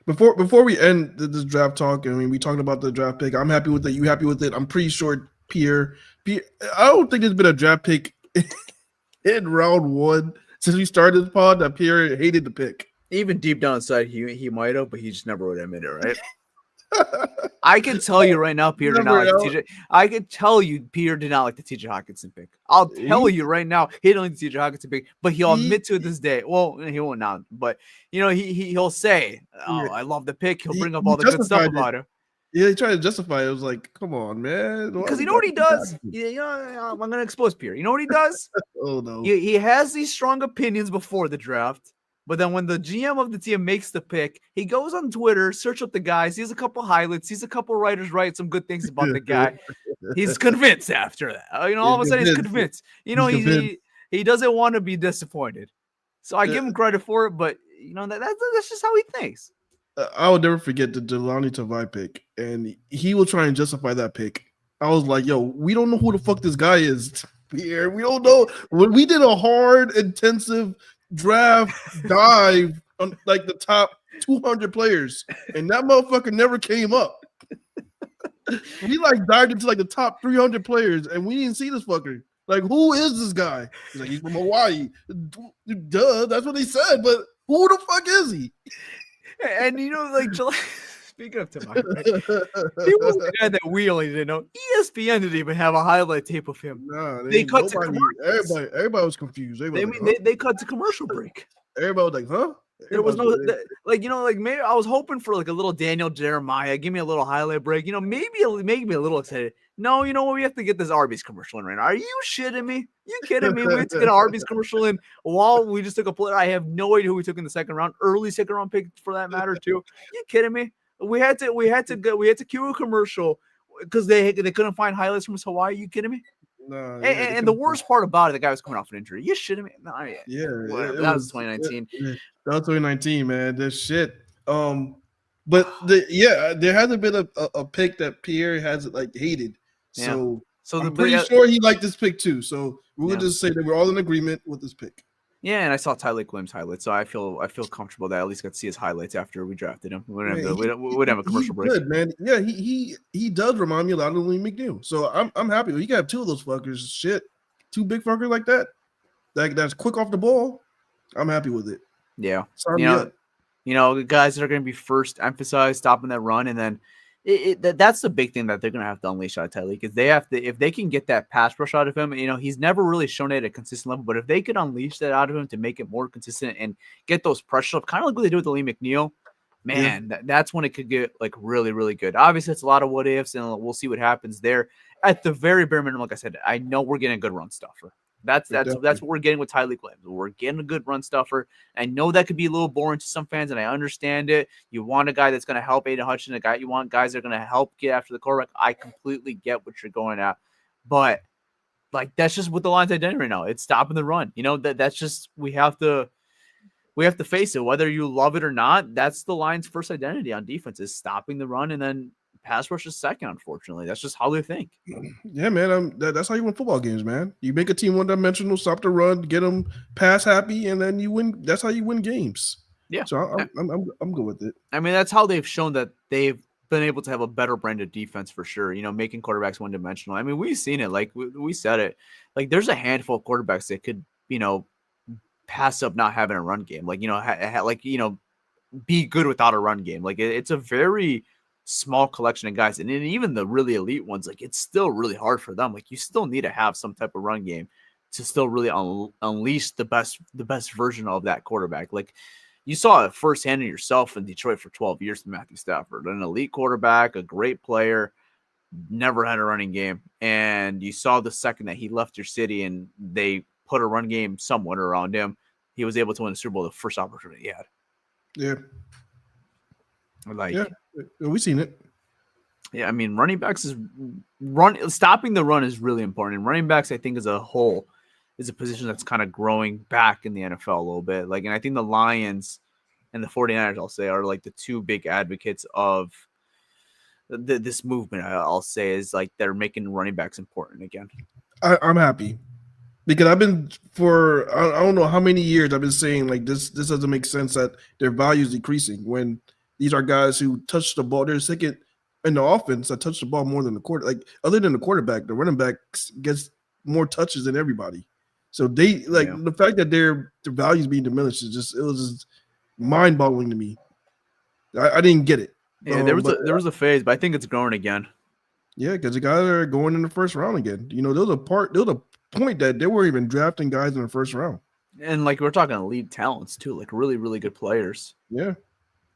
Before we end this draft talk, I mean, we talked about the draft pick. I'm happy with it. You happy with it? I'm pretty sure Pierre. I don't think there's been a draft pick in round 1 since we started the pod that Pierre hated the pick. Even deep down inside, he might have, but he just never would admit it, right? I can tell you right now, Peter did not like the TJ. I can tell you, Peter did not like the TJ Hawkinson pick. I'll tell you right now, he didn't like the TJ Hawkinson pick, but he'll admit to it this day. Well, he won't now, but he'll say, "Oh, I love the pick." He'll bring up all the good stuff about it. Yeah, he tried to justify it. I was like, "Come on, man!" Because you know what he does? I'm gonna expose Peter. You know what he does? Oh no, he has these strong opinions before the draft. But then when the GM of the team makes the pick, he goes on Twitter, search up the guy, sees a couple highlights, sees a couple writers write some good things about the guy. He's convinced after that. All of a sudden he's convinced. He doesn't want to be disappointed. So I give him credit for it, but that's just how he thinks. I will never forget the Jelani Tavai pick, and he will try and justify that pick. I was like, yo, we don't know who the fuck this guy is. Pierre. We don't know. When we did a hard, intensive draft dive on like the top 200 players, and that motherfucker never came up. We like dived into like the top 300 players, and we didn't see this fucker. Like, who is this guy? He's like, he's from Hawaii. Duh, that's what he said. But who the fuck is he? And like July. Speaking of Tamai, right? He was the guy that we only didn't know. ESPN didn't even have a highlight tape of him. Nah, they cut to commercials. Everybody was confused. They cut to commercial break. Everybody was like, huh? There was no like maybe I was hoping for like a little Daniel Jeremiah. Give me a little highlight break. Maybe me a little excited. No, you know what? We have to get this Arby's commercial in right now. Are you shitting me? You kidding me? We had to get an Arby's commercial in while we just took a player. I have no idea who we took in the second round, early second round pick for that matter too. You kidding me? We had to cue a commercial because they couldn't find highlights from Hawaii. You kidding me? No, and the worst part about it, the guy was coming off an injury. You shitting me? No, yeah, that was 2019. That was 2019, man. This shit. But there hasn't been a pick that Pierre has like hated. So I'm pretty sure he liked this pick too. So we'll just say that we're all in agreement with this pick. Yeah, and I saw Tyreek Williams highlights, so I feel comfortable that I at least got to see his highlights after we drafted him. We would have a commercial break. Good, man. Yeah, he does remind me a lot of Lee McNeil. So I'm happy. You got two of those fuckers. Shit, two big fuckers like that. That's quick off the ball. I'm happy with it. Yeah, guys that are going to be first emphasized stopping that run, and then that's the big thing that they're going to have to unleash out of Tyreek is they have to, if they can get that pass rush out of him. He's never really shown it at a consistent level, but if they could unleash that out of him to make it more consistent and get those pressure up, kind of like what they do with Lee McNeil, man, that's when it could get like really, really good. Obviously, it's a lot of what ifs, and we'll see what happens there. At the very bare minimum, like I said, I know we're getting a good run stuffer. That's what we're getting with Tyreek Williams. We're getting a good run stuffer. I know that could be a little boring to some fans, and I understand it. You want a guy that's going to help Aiden Hutchinson, you want guys that are going to help get after the quarterback. I completely get what you're going at, but like that's just what the Lions' identity right now. It's stopping the run. That's just we have to face it, whether you love it or not. That's the Lions' first identity on defense is stopping the run, and then pass rush is second, unfortunately. That's just how they think. Yeah, man. That's how you win football games, man. You make a team one-dimensional, stop the run, get them pass happy, and then you win. That's how you win games. Yeah. So I'm good with it. I mean, that's how they've shown that they've been able to have a better branded defense for sure. Making quarterbacks one-dimensional. I mean, we've seen it. Like we said it. Like there's a handful of quarterbacks that could, pass up not having a run game. Like be good without a run game. Like it's a very small collection of guys, and then even the really elite ones, like it's still really hard for them. Like you still need to have some type of run game to still really unleash the best version of that quarterback. Like you saw it firsthand in yourself in Detroit for 12 years with Matthew Stafford, an elite quarterback, a great player, never had a running game, and you saw the second that he left your city and they put a run game somewhat around him, he was able to win the Super Bowl the first opportunity he had. Yeah. Like, yeah, we've seen it. Yeah, I mean, running backs stopping the run is really important. And running backs, I think, as a whole, is a position that's kind of growing back in the NFL a little bit. Like, and I think the Lions and the 49ers, I'll say, are like the two big advocates of this movement. I'll say is like they're making running backs important again. I'm happy because I've been for I don't know how many years I've been saying like this doesn't make sense that their value is decreasing when these are guys who touch the ball. They're second in the offense that touch the ball more than the quarter. Like other than the quarterback, the running back gets more touches than everybody. So they the fact that their value is being diminished is it was just mind-boggling to me. I didn't get it. Yeah, there was a phase, but I think it's growing again. Yeah, because the guys are going in the first round again. There was a point that they were even drafting guys in the first round. And like we're talking elite talents too, like really, really good players. Yeah.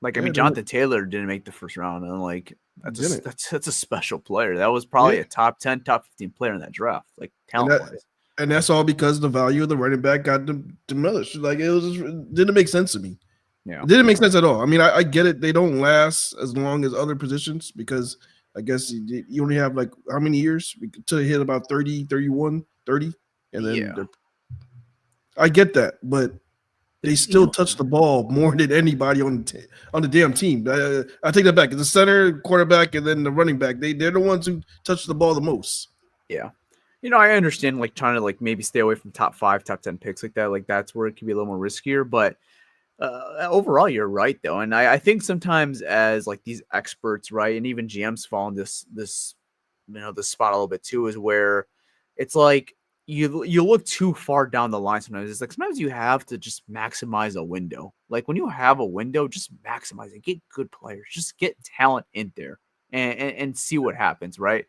Like I mean, Jonathan Taylor didn't make the first round, and like that's a special player. That was probably a top 10, top 15 player in that draft, like talent-wise. And that's all because the value of the running back got diminished. Like it didn't make sense to me. Yeah, it didn't make sense at all. I mean, I get it. They don't last as long as other positions because I guess you only have like how many years to hit about 30, 31, 30. And then I get that, but they still touch the ball more than anybody on the damn team. I take that back. It's the center, quarterback, and then the running back. They're the ones who touch the ball the most. Yeah. I understand like trying to like maybe stay away from top 5, top 10 picks like that. Like that's where it can be a little more riskier. But overall, you're right though, and I think sometimes as like these experts, right, and even GMs fall in this this spot a little bit too, is where it's like you look too far down the line. Sometimes it's like sometimes you have to just maximize a window. Like when you have a window, just maximize it. Get good players, just get talent in there, and see what happens, right?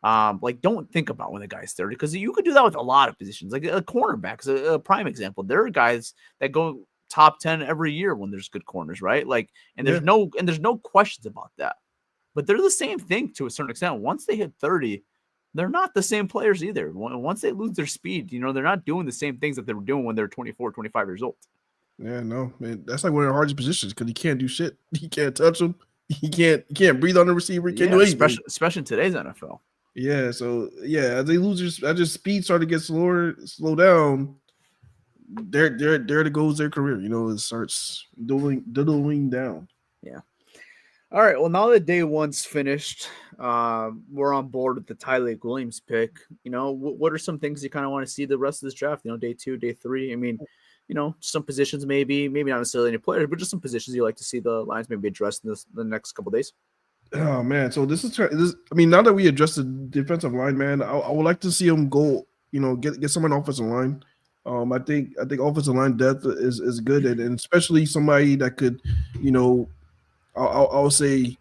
Like don't think about when the guy's 30 because you could do that with a lot of positions. Like a cornerback is a prime example. There are guys that go top 10 every year when there's good corners, right? Like, and Yeah, there's no questions about that. But they're the same thing to a certain extent. Once they hit 30, they're not the same players either. Once they lose their speed, they're not doing the same things that they were doing when they're 24, 25 years old. yeah, no, man, that's like one of the hardest positions because he can't do shit. He can't touch him. He can't breathe on the receiver. He can't Yeah, do anything. especially in today's NFL. Yeah, so yeah, as they lose as their speed started to get slow down, there to goes their career. It starts diddling down. Yeah. All right. Well, now that day one's finished, we're on board with the Tyleik Williams pick. What are some things you kind of want to see the rest of this draft? Day two, day three. I mean, some positions maybe not necessarily any players, but just some positions you like to see the Lions maybe address in the next couple days. Oh man, so this. I mean, now that we addressed the defensive line, man, I would like to see them go. Get someone offensive line. I think offensive line depth is good, and especially somebody that could, you know, I'll say,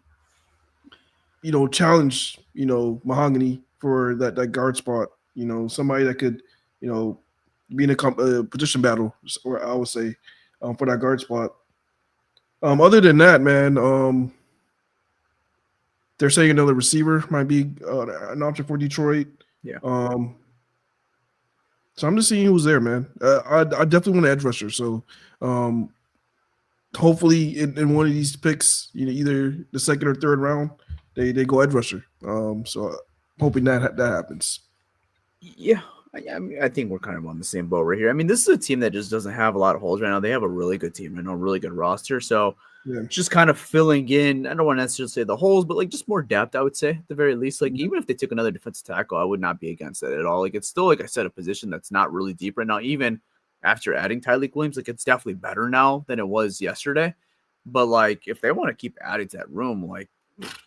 challenge, Mahogany for that guard spot. Somebody that could, be in a position battle, or I would say, for that guard spot. Other than that, man, they're saying another receiver might be an option for Detroit. Yeah. Um, so I'm just seeing who's there, man. I definitely want an edge rusher. So um, hopefully in one of these picks, either the second or third round, they go edge rusher. So hoping that happens. Yeah. I think we're kind of on the same boat right here. I mean, this is a team that just doesn't have a lot of holes right now. They have a really good team and a really good roster. So Yeah. just kind of filling in. I don't want to necessarily say the holes, but like just more depth, I would say at the very least. Like even if they took another defensive tackle, I would not be against that at all. Like it's still, like I said, a position that's not really deep right now. Even after adding Tyleik Williams, like it's definitely better now than it was yesterday. But like if they want to keep adding to that room, like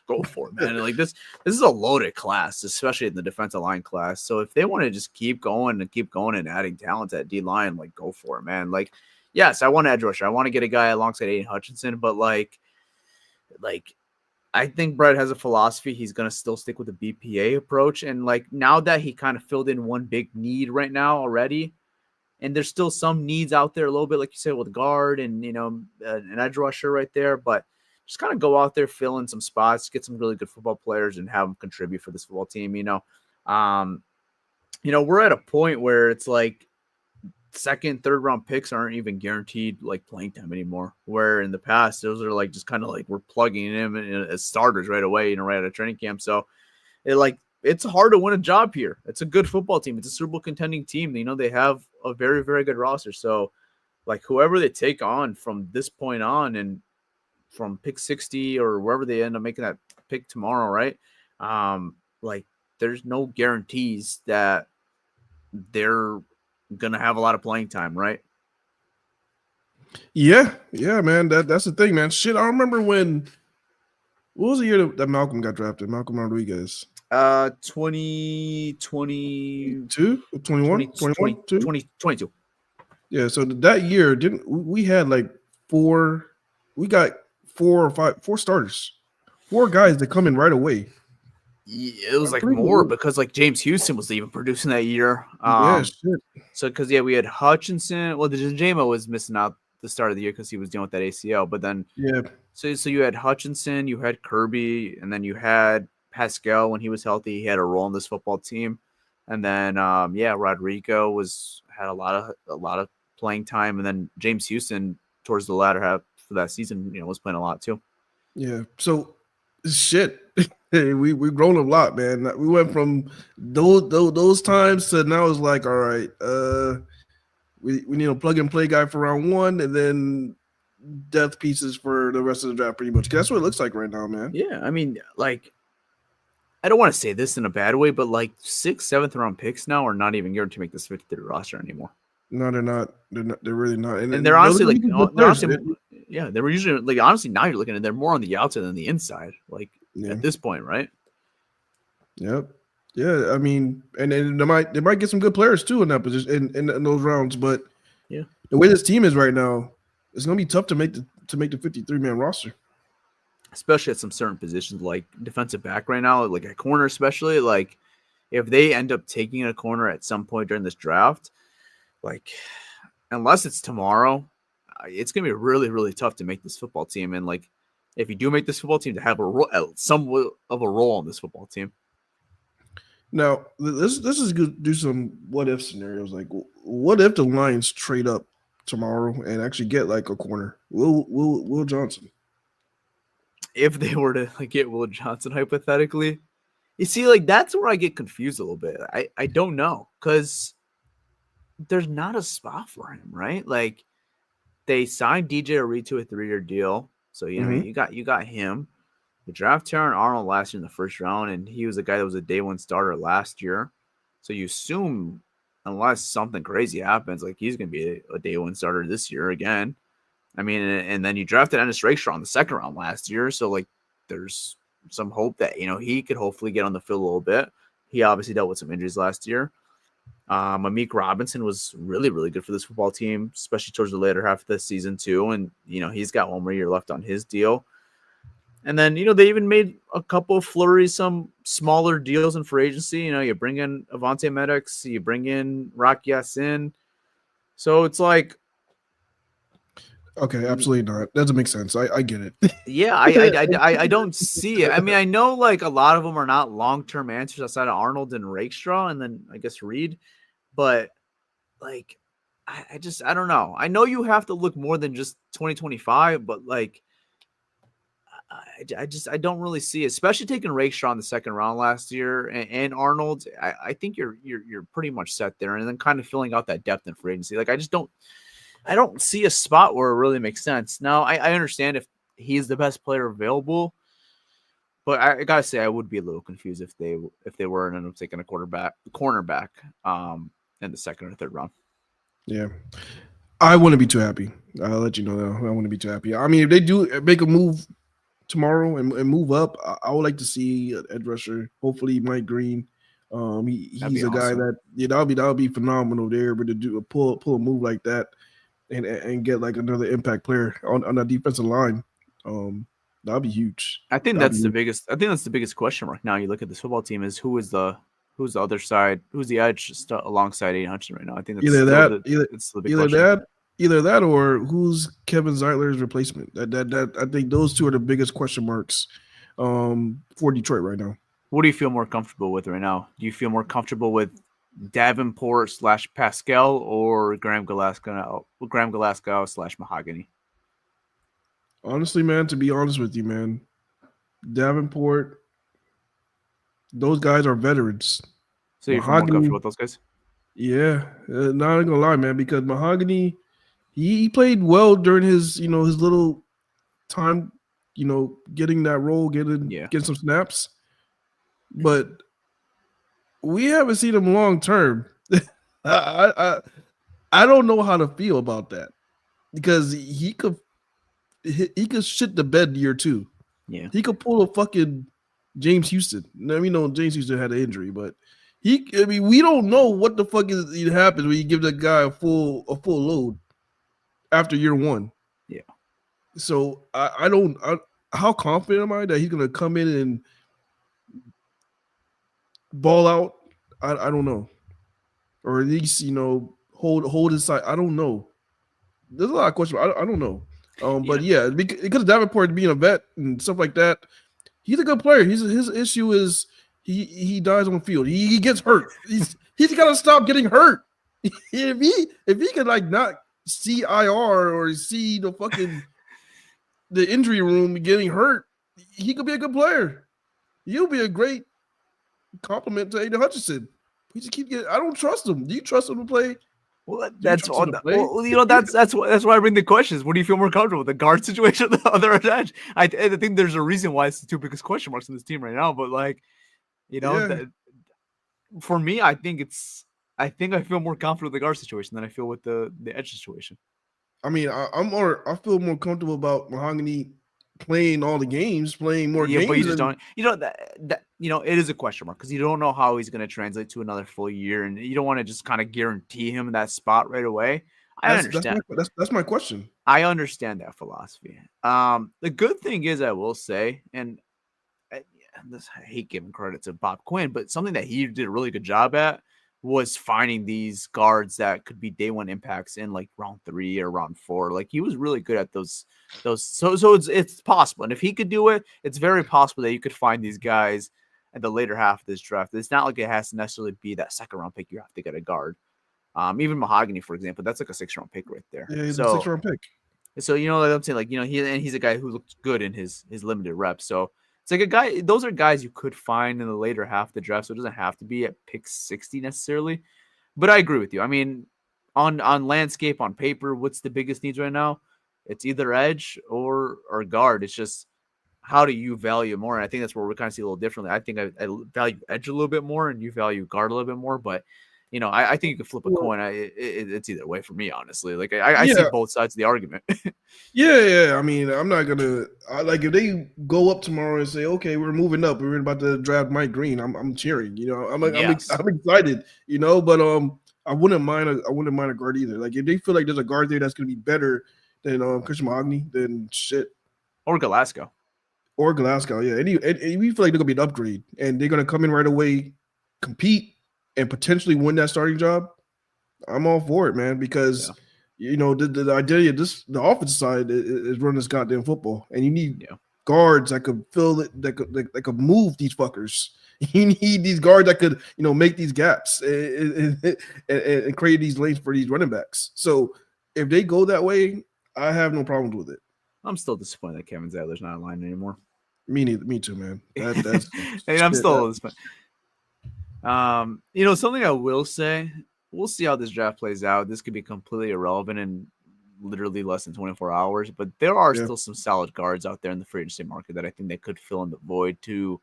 go for it, man. Like this is a loaded class, especially in the defensive line class. So if they want to just keep going and adding talent at D line, like go for it, man. Like yes, I want an edge rusher. I want to get a guy alongside Aiden Hutchinson, but like I think Brett has a philosophy. He's gonna still stick with the BPA approach, and like now that he kind of filled in one big need right now already, and there's still some needs out there a little bit, like you said, with guard and an edge rusher right there, but just kind of go out there, fill in some spots, get some really good football players, and have them contribute for this football team. We're at a point where it's like second, third round picks aren't even guaranteed like playing time anymore. Where in the past, those are like just kind of like we're plugging them in as starters right away, right out of training camp. So it's hard to win a job here. It's a good football team. It's a Super Bowl contending team. They have a very, very good roster. So like whoever they take on from this point on and from pick 60 or wherever they end up making that pick tomorrow, right? Like there's no guarantees that they're gonna have a lot of playing time, right? Yeah, man. That's the thing, man. Shit, I remember when. What was the year that Malcolm got drafted? Malcolm Rodriguez. 2020 Two, 21, 21, 2. 2022. Yeah, so that year didn't we had like four. We got 4 starters, 4 guys that come in right away. It was like more because like James Houston was even producing that year. Yeah, shit. So because we had Hutchinson. Well, the JMO was missing out the start of the year because he was dealing with that ACL. But then Yeah, so you had Hutchinson, you had Kerby, and then you had Pascal when he was healthy. He had a role in this football team, and then Rodrigo had a lot of playing time, and then James Houston towards the latter half for that season, was playing a lot too. yeah. So shit. Hey, we've grown a lot, man. We went from those times to now it's like, all right, we need a plug and play guy for round 1, and then death pieces for the rest of the draft, pretty much. That's what it looks like right now, man. Yeah, I mean, like I don't want to say this in a bad way, but like 6th, 7th round picks now are not even guaranteed to make this 53 roster anymore. No, they're not. They're not. They're really not. And they're And those honestly are like, good they're players. honestly, yeah, they were usually like, honestly, now you're looking at, they're more on the outside than the inside, like Yeah. at this point, right? Yep. Yeah. I mean, and they might get some good players too in that position in those rounds. But Yeah. the way this team is right now, it's gonna be tough to make the 53-man roster. Especially at some certain positions like defensive back right now, like a corner, especially like if they end up taking a corner at some point during this draft, like unless it's tomorrow, it's gonna be really, really tough to make this football team. And like, if you do make this football team, to have somewhat of a role on this football team. Now, this is good. Do some what if scenarios. Like, what if the Lions trade up tomorrow and actually get like a corner? Will Johnson? If they were to like, get Will Johnson hypothetically, you see, like that's where I get confused a little bit. I don't know because there's not a spot for him, right? Like they signed DJ Reed to a 3-year deal, so you know you got him. The draft Terran Arnold last year in the first round, and he was a guy that was a day one starter last year. So you assume, unless something crazy happens, like he's going to be a day one starter this year again. I mean, and then you drafted Ennis Rakestraw in the second round last year, so like there's some hope that he could hopefully get on the field a little bit. He obviously dealt with some injuries last year. Amik Robinson was really, really good for this football team, especially towards the later half of the season too. And he's got one more year left on his deal. And then they even made a couple of flurries, some smaller deals in free agency. You bring in Avante Maddox, you bring in Rock Yassin. So it's like, okay, absolutely not. That doesn't make sense. I get it. Yeah, I don't see it. I mean, I know like a lot of them are not long-term answers outside of Arnold and Rakestraw, and then I guess Reed, but like I don't know. I know you have to look more than just 2025, but like I don't really see it, especially taking Rakestraw in the second round last year and Arnold. I think you're pretty much set there, and then kind of filling out that depth in free agency. Like I don't see a spot where it really makes sense. Now, I understand if he's the best player available, but I gotta say I would be a little confused if they were and ended up taking a cornerback in the second or third round. Yeah, I wouldn't be too happy. I'll let you know that I wouldn't be too happy. I mean, if they do make a move tomorrow and move up, I would like to see an edge rusher. Hopefully, Mike Green. He's a awesome guy that that'll be phenomenal. There, but to pull a move like that. And get like another impact player on that defensive line, that'll be huge. I think that's the biggest. I think that's the biggest question mark now. You look at this football team: is who's the other side? Who's the edge alongside Aiden Hutchinson right now? I think that's either that or who's Kevin Zeitler's replacement. That I think those two are the biggest question marks for Detroit right now. What do you feel more comfortable with right now? Do you feel more comfortable with Davenport / Pascal or Graham Glasgow / Mahogany? Honestly, man, to be honest with you, man, Davenport, those guys are veterans. So you're more comfortable with those guys? Yeah, not gonna lie, man, because Mahogany, he played well during his his little time, getting that role, getting some snaps, but we haven't seen him long term. I don't know how to feel about that because he could shit the bed year 2. Yeah, he could pull a fucking James Houston. Now we know James Houston had an injury, but we don't know what the fuck happens when you give that guy a full load after year 1. Yeah. So I don't. How confident am I that he's gonna come in and ball out? I don't know, or at least hold his side. I don't know. There's a lot of questions. I don't know. But yeah, because Davenport being a vet and stuff like that, he's a good player. His issue is he dies on the field. He gets hurt. He's got to stop getting hurt. if he could like not see IR or see the injury room getting hurt, he could be a good player. He'll be a great compliment to Aiden Hutchinson. He just keep getting. I don't trust him. Do you trust him to play? Well, that's all. Well, that's why I bring the questions. What do you feel more comfortable with, the guard situation or the other edge? I think there's a reason why it's the two biggest question marks in this team right now. But like, You know, Yeah. that for me, I think I feel more confident with the guard situation than I feel with the edge situation. I mean, I feel more comfortable about Mahogany playing all the games, playing more Yeah, but you games just than don't. You know that it is a question mark because you don't know how he's going to translate to another full year, and you don't want to just kind of guarantee him that spot right away. I understand. that's my question. I understand that philosophy. The good thing is, I will say, and I hate giving credit to Bob Quinn, but something that he did a really good job at was finding these guards that could be day one impacts in like round 3 or round 4. Like he was really good at those. So it's possible, and if he could do it, it's very possible that you could find these guys at the later half of this draft. It's not like it has to necessarily be that second round pick. You have to get a guard. Even Mahogany, for example, that's like a 6th round pick right there. Yeah, he's a 6th round pick. So you know what I'm saying, like he's a guy who looked good in his limited reps. So it's like a guy. Those are guys you could find in the later half of the draft. So it doesn't have to be at pick 60 necessarily. But I agree with you. I mean, on landscape on paper, what's the biggest needs right now? It's either edge or guard. It's just how do you value more? And I think that's where we kind of see a little differently. I think I value edge a little bit more, and you value guard a little bit more. But I think you could flip a coin. It's either way for me, honestly. Like I see Yeah, both sides of the argument. yeah. I mean, I'm not gonna like if they go up tomorrow and say, okay, we're moving up, we're about to draft Mike Green. I'm cheering. Yes. I'm excited. But I wouldn't mind a guard either. Like if they feel like there's a guard there that's gonna be better than Christian Mahogany, then shit. Or Glasgow. Or Glasgow, yeah. And we feel like they're gonna be an upgrade and they're gonna come in right away, compete, and potentially win that starting job. I'm all for it, man, because the idea of the offensive side is running this goddamn football, and you need guards that could fill it, that could move these fuckers. You need these guards that could make these gaps and create these lanes for these running backs. So if they go that way, I have no problems with it. I'm still disappointed that Kevin Zettler's not online anymore. Me neither. Me too, man. That's and I'm still disappointed. Something I will say, we'll see how this draft plays out. This could be completely irrelevant in literally less than 24 hours, but there are still some solid guards out there in the free agency market that I think they could fill in the void to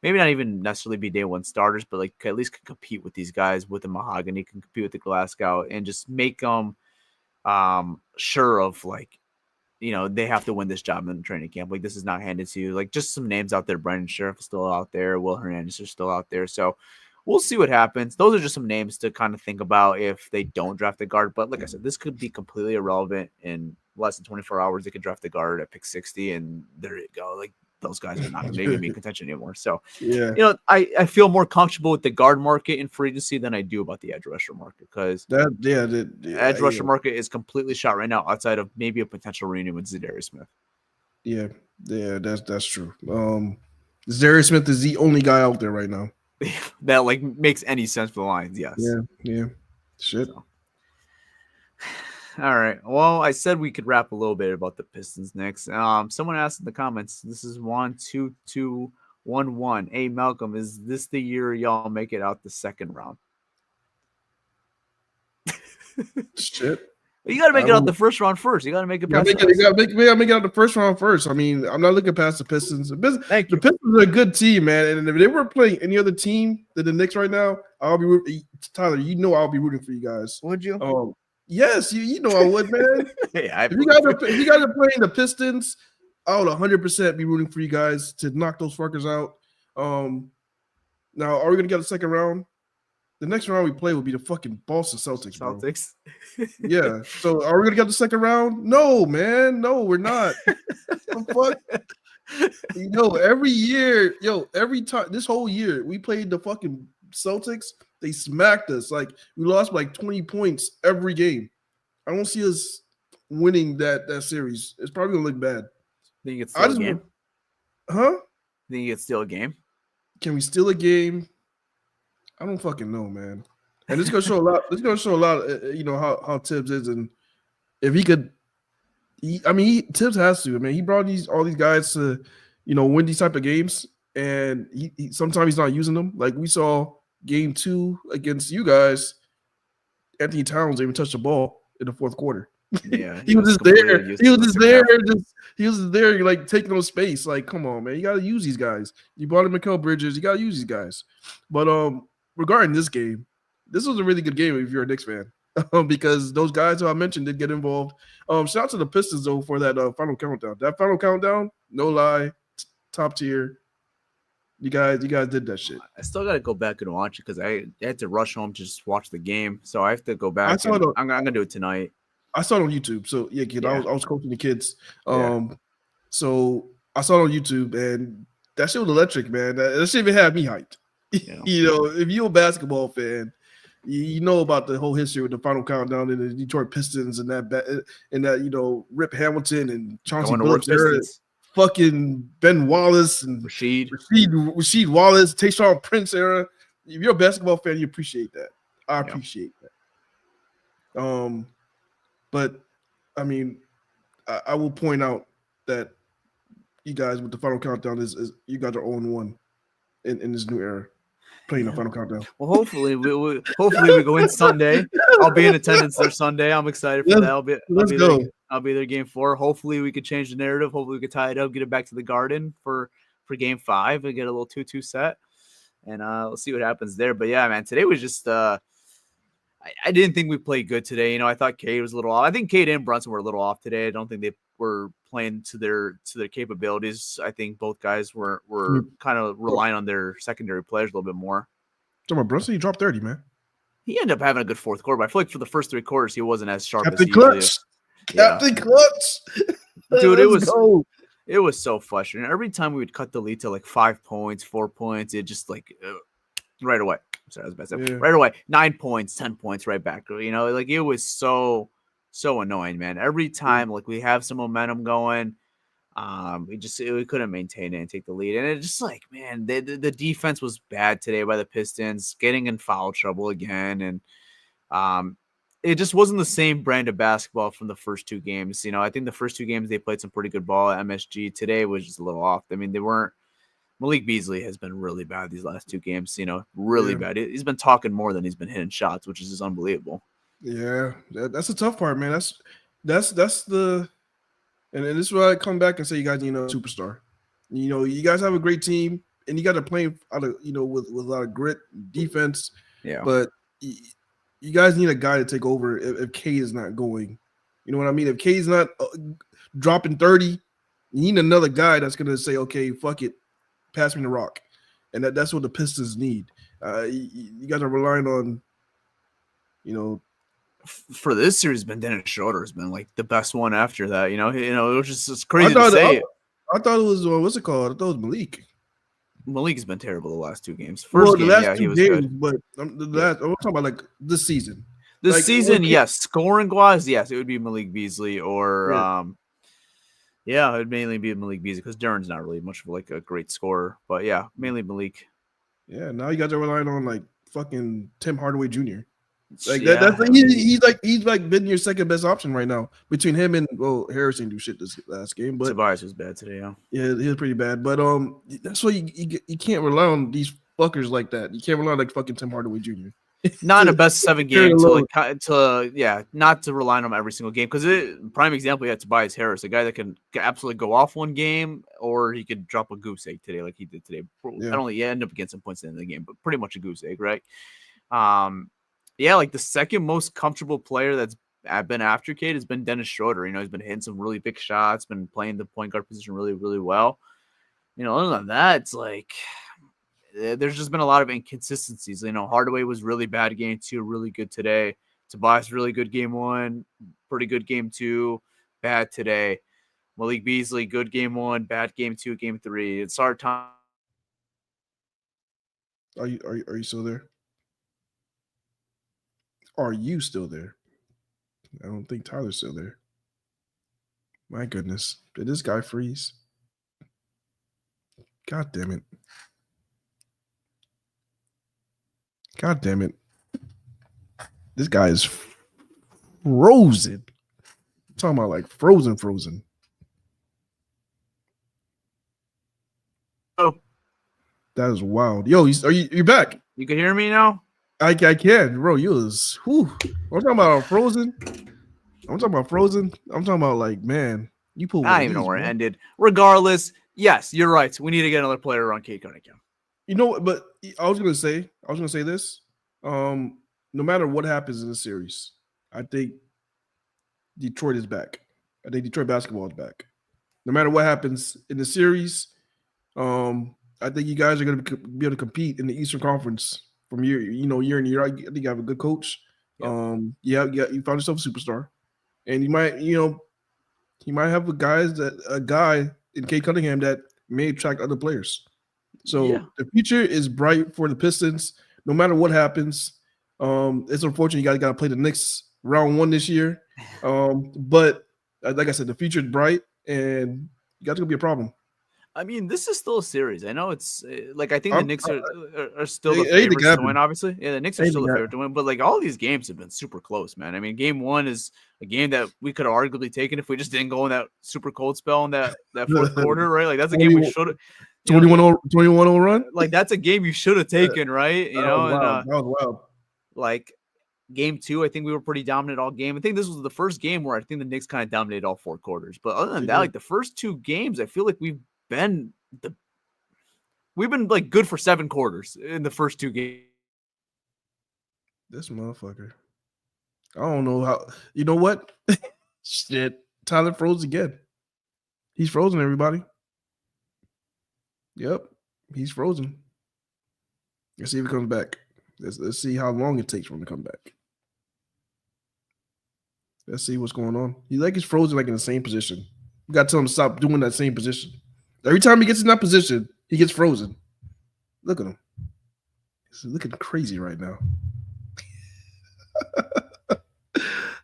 maybe not even necessarily be day one starters, but like at least can compete with these guys with the Mahogany, can compete with the Glasgow, and just make them sure of like, they have to win this job in the training camp. Like this is not handed to you. Like just some names out there. Brendan Sheriff is still out there. Will Hernandez is still out there. So we'll see what happens. Those are just some names to kind of think about if they don't draft the guard. But like I said, this could be completely irrelevant in less than 24 hours. They could draft the guard at pick 60, and there you go. Like those guys are not going to maybe be in contention anymore. So, I feel more comfortable with the guard market in free agency than I do about the edge rusher market because the edge rusher market is completely shot right now outside of maybe a potential reunion with Zadarius Smith. Yeah, that's true. Zadarius Smith is the only guy out there right now that like makes any sense for the Lions. Yes. Yeah. Shit. So. All right. Well, I said we could rap a little bit about the Pistons next. Someone asked in the comments. This is 12211. Hey, Malcolm, is this the year y'all make it out the second round? Shit. You got to make it out the first round first. You got to make it past. You got to make it out the first round first. I mean, I'm not looking past the Pistons. The Pistons are a good team, man. And if they were playing any other team than the Knicks right now, I'll be rooting. Tyler, I'll be rooting for you guys. Would you? Yes, you know I would, man. If you guys are playing the Pistons, I would 100% be rooting for you guys to knock those fuckers out. Now, are we gonna get a second round? The next round we play will be the fucking Boston Celtics, bro. Yeah. So are we gonna get the second round? No, man. No, we're not. Fuck. Every year, every time this whole year we played the fucking Celtics. They smacked us. Like we lost like 20 points every game. I don't see us winning that series. It's probably gonna look bad. Think it's still a game? Huh? Think it's still a game? Can we steal a game? I don't fucking know, man. And it's gonna show a lot. It's gonna show a lot. How Tibbs is, and if he could. Tibbs has to. I mean, he brought all these guys to, win these type of games, and he sometimes he's not using them. Like we saw. Game 2 against you guys, Anthony Towns didn't even touch the ball in the fourth quarter. Yeah, He he was was just there. completely He was useless just second there. half. He was just there, like taking up space. Like, come on, man, you got to use these guys. You brought in Mikal Bridges. You got to use these guys. But regarding this game, this was a really good game if you're a Knicks fan, because those guys who I mentioned did get involved. Shout out to the Pistons though for that final countdown. That final countdown, no lie, top tier. You guys did that shit. I still got to go back and watch it because I had to rush home to just watch the game. So I have to go I back saw and the I'm gonna do it tonight. I saw it on YouTube. So yeah, kid, Yeah, I was coaching the kids. yeah, So I saw it on YouTube, and that shit was electric, man. That shit even had me hyped. yeah. If you're a basketball fan, you know about the whole history with the final countdown and the Detroit Pistons and that Rip Hamilton and Chauncey Going to work, Billups era, Pistons. fucking Ben Wallace and Rashid. Rasheed Wallace, Tayshaun Prince era. If you're a basketball fan, you appreciate that. I Yeah. appreciate that. But I mean, I will point out that you guys with the final countdown is you guys are 0-1 in this new era playing the Yeah. final countdown. Well, hopefully we go in Sunday. I'll be in attendance there Sunday. I'm excited for that. Let's go. I'll be there game 4. Hopefully we could change the narrative. Hopefully we could tie it up, get it back to the Garden for game 5 and get a little 2-2 set. And we'll see what happens there. But yeah, man, today was just I didn't think we played good today. I thought Cade was a little off. I think Cade and Brunson were a little off today. I don't think they were playing to their capabilities. I think both guys were kind of relying on their secondary players a little bit more. Talking about Brunson, he dropped 30, man. He ended up having a good fourth quarter, but I feel like for the first 3 quarters he wasn't as sharp Captain as he usually Clutch. is. Yeah. Captain Clutch. Dude, Go. it was so frustrating. Every time we would cut the lead to like 5 points, 4 points, it just like right away. Sorry, I was about to say. Yeah. Right away, 9 points, 10 points, right back. Like it was so annoying, man. Every time like we have some momentum going, we couldn't maintain it and take the lead, and it just like, man, the defense was bad today by the Pistons, getting in foul trouble again, and it just wasn't the same brand of basketball from the first 2 games. I think the first 2 games they played some pretty good ball at MSG. Today was just a little off. I mean, they weren't. Malik Beasley has been really bad these last 2 games, really bad. He's been talking more than he's been hitting shots, which is just unbelievable. Yeah, that's the tough part, man. That's the and this is why I come back and say you guys need a superstar. You guys have a great team and you got to play out of with a lot of grit, defense. Yeah. But you guys need a guy to take over if K is not going. You know what I mean? If K is not dropping 30, you need another guy that's gonna say, okay, fuck it. Pass me the rock, and that's what the Pistons need. You guys are relying on, for this series, Ben Dennis Schroeder has been like the best one after that. It was just it's crazy to say. I thought it was what's it called? I thought it was Malik. Malik has been terrible the last 2 games. He was good. But I'm talking about like this season. This season, yes, scoring wise, yes, it would be Malik Beasley or it would mainly be Malik Beasley because Duren's not really much of like a great scorer. But yeah, mainly Malik. Yeah, now you guys are relying on like fucking Tim Hardaway Jr. Like Yeah. he's like been your second best option right now between him and Harris didn't do shit this last game, but Tobias was bad today. Yeah, he was pretty bad. But that's why you can't rely on these fuckers like that. You can't rely on like fucking Tim Hardaway Jr. Not in a best 7 game not to rely on him every single game because prime example Tobias Harris, a guy that can absolutely go off one game or he could drop a goose egg today like he did today. Yeah. I don't end up getting some points at the end of the game, but pretty much a goose egg, right? Like the second most comfortable player that's been after Cade has been Dennis Schroeder. He's been hitting some really big shots, been playing the point guard position really, really well. Other than that, it's like there's just been a lot of inconsistencies. Hardaway was really bad game 2, really good today. Tobias really good game 1, pretty good game 2, bad today. Malik Beasley good game 1, bad game 2, game 3. It's our time. Are you still there? Are you still there? I don't think Tyler's still there. My goodness, did this guy freeze? God damn it. God damn it. This guy is frozen. I'm talking about like frozen. Oh, that is wild. Yo, you're back. You can hear me now? I can, bro. You was I'm talking about frozen. I'm talking about Frozen. I'm talking about like, man, you pull I one don't of even know these, where it man. ended. Regardless, yes, you're right. We need to get another player on Kate Cunningham. You know what? But I was gonna say this. No matter what happens in the series, I think Detroit is back. I think Detroit basketball is back. No matter what happens in the series, I think you guys are going to be able to compete in the Eastern Conference from year in year. I think you have a good coach. Yep. Yeah, you found yourself a superstar, and you might have a guy in Kate Cunningham that may attract other players. Yeah. So the future is bright for the Pistons. No matter what happens, it's unfortunate you guys got to play the Knicks round one this year. But like I said, the future is bright, and you guys gonna be a problem. I mean, this is still a series. I know it's like I think the I'm, Knicks are still the anything favorites can to win. happen. Obviously, yeah, the Knicks are still Anything the can favorite to win. But like all these games have been super close, man. I mean, game one is a game that we could have arguably taken if we just didn't go in that super cold spell in that fourth happen. quarter, right? Like that's a game we should have. 21-0 run. Like that's a game you should have taken, right? That was wild. That was wild. Like game two, I think we were pretty dominant all game. I think this was the first game where I think the Knicks kind of dominated all four quarters. But other than that, like the first two games, I feel like we've been like good for 7 quarters in the first two games. This motherfucker. I don't know how. You know what? Shit. Tyler froze again. He's frozen, everybody. Yep. He's frozen. Let's see if he comes back. Let's see how long it takes for him to come back. Let's see what's going on. He's frozen like in the same position. You got to tell him to stop doing that same position. Every time he gets in that position, he gets frozen. Look at him. He's looking crazy right now.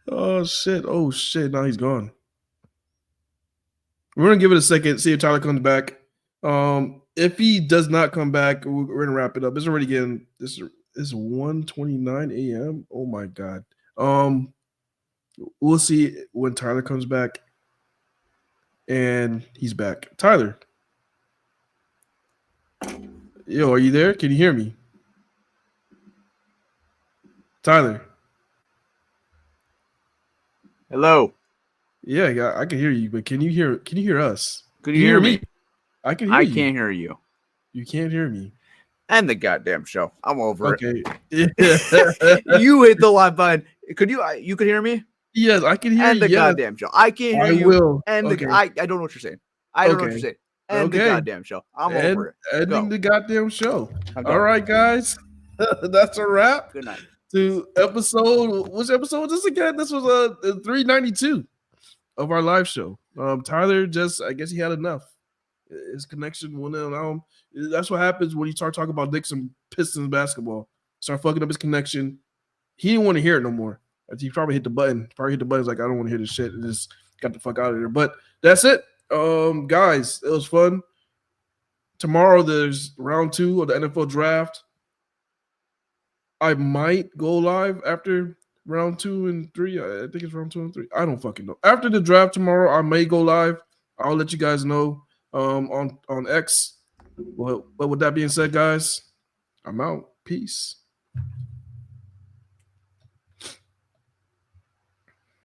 Oh, shit. Oh, shit. Now he's gone. We're going to give it a second, see if Tyler comes back. If he does not come back, we're going to wrap it up. It's already getting – this is 1:29 a.m. Oh, my God. We'll see when Tyler comes back. And he's back. Tyler. Yo, are you there? Can you hear me? Tyler. Hello. Yeah, I can hear you, but can you hear us? Can you hear me? I can hear you. I can't hear you. You can't hear me. End the goddamn show. I'm over it. You hit the live button. Could you could hear me? Yes, I can hear you. End the goddamn show. I can't hear you. Will. And I don't know what you're saying. I don't know what you're saying. End the goddamn show. I'm over it. Ending the goddamn show. All right, guys. That's a wrap. Good night. To episode, which episode was this again? This was 392 of our live show. Tyler I guess he had enough. His connection went out. That's what happens when you start talking about Knicks and Pistons basketball. Start fucking up his connection. He didn't want to hear it no more. He probably hit the button. He's like, I don't want to hear this shit. And just got the fuck out of there. But that's it. Guys, it was fun. Tomorrow there's round 2 of the NFL draft. I might go live after round 2 and 3. I think it's round 2 and 3. I don't fucking know. After the draft tomorrow, I may go live. I'll let you guys know on X. But with that being said, guys, I'm out. Peace.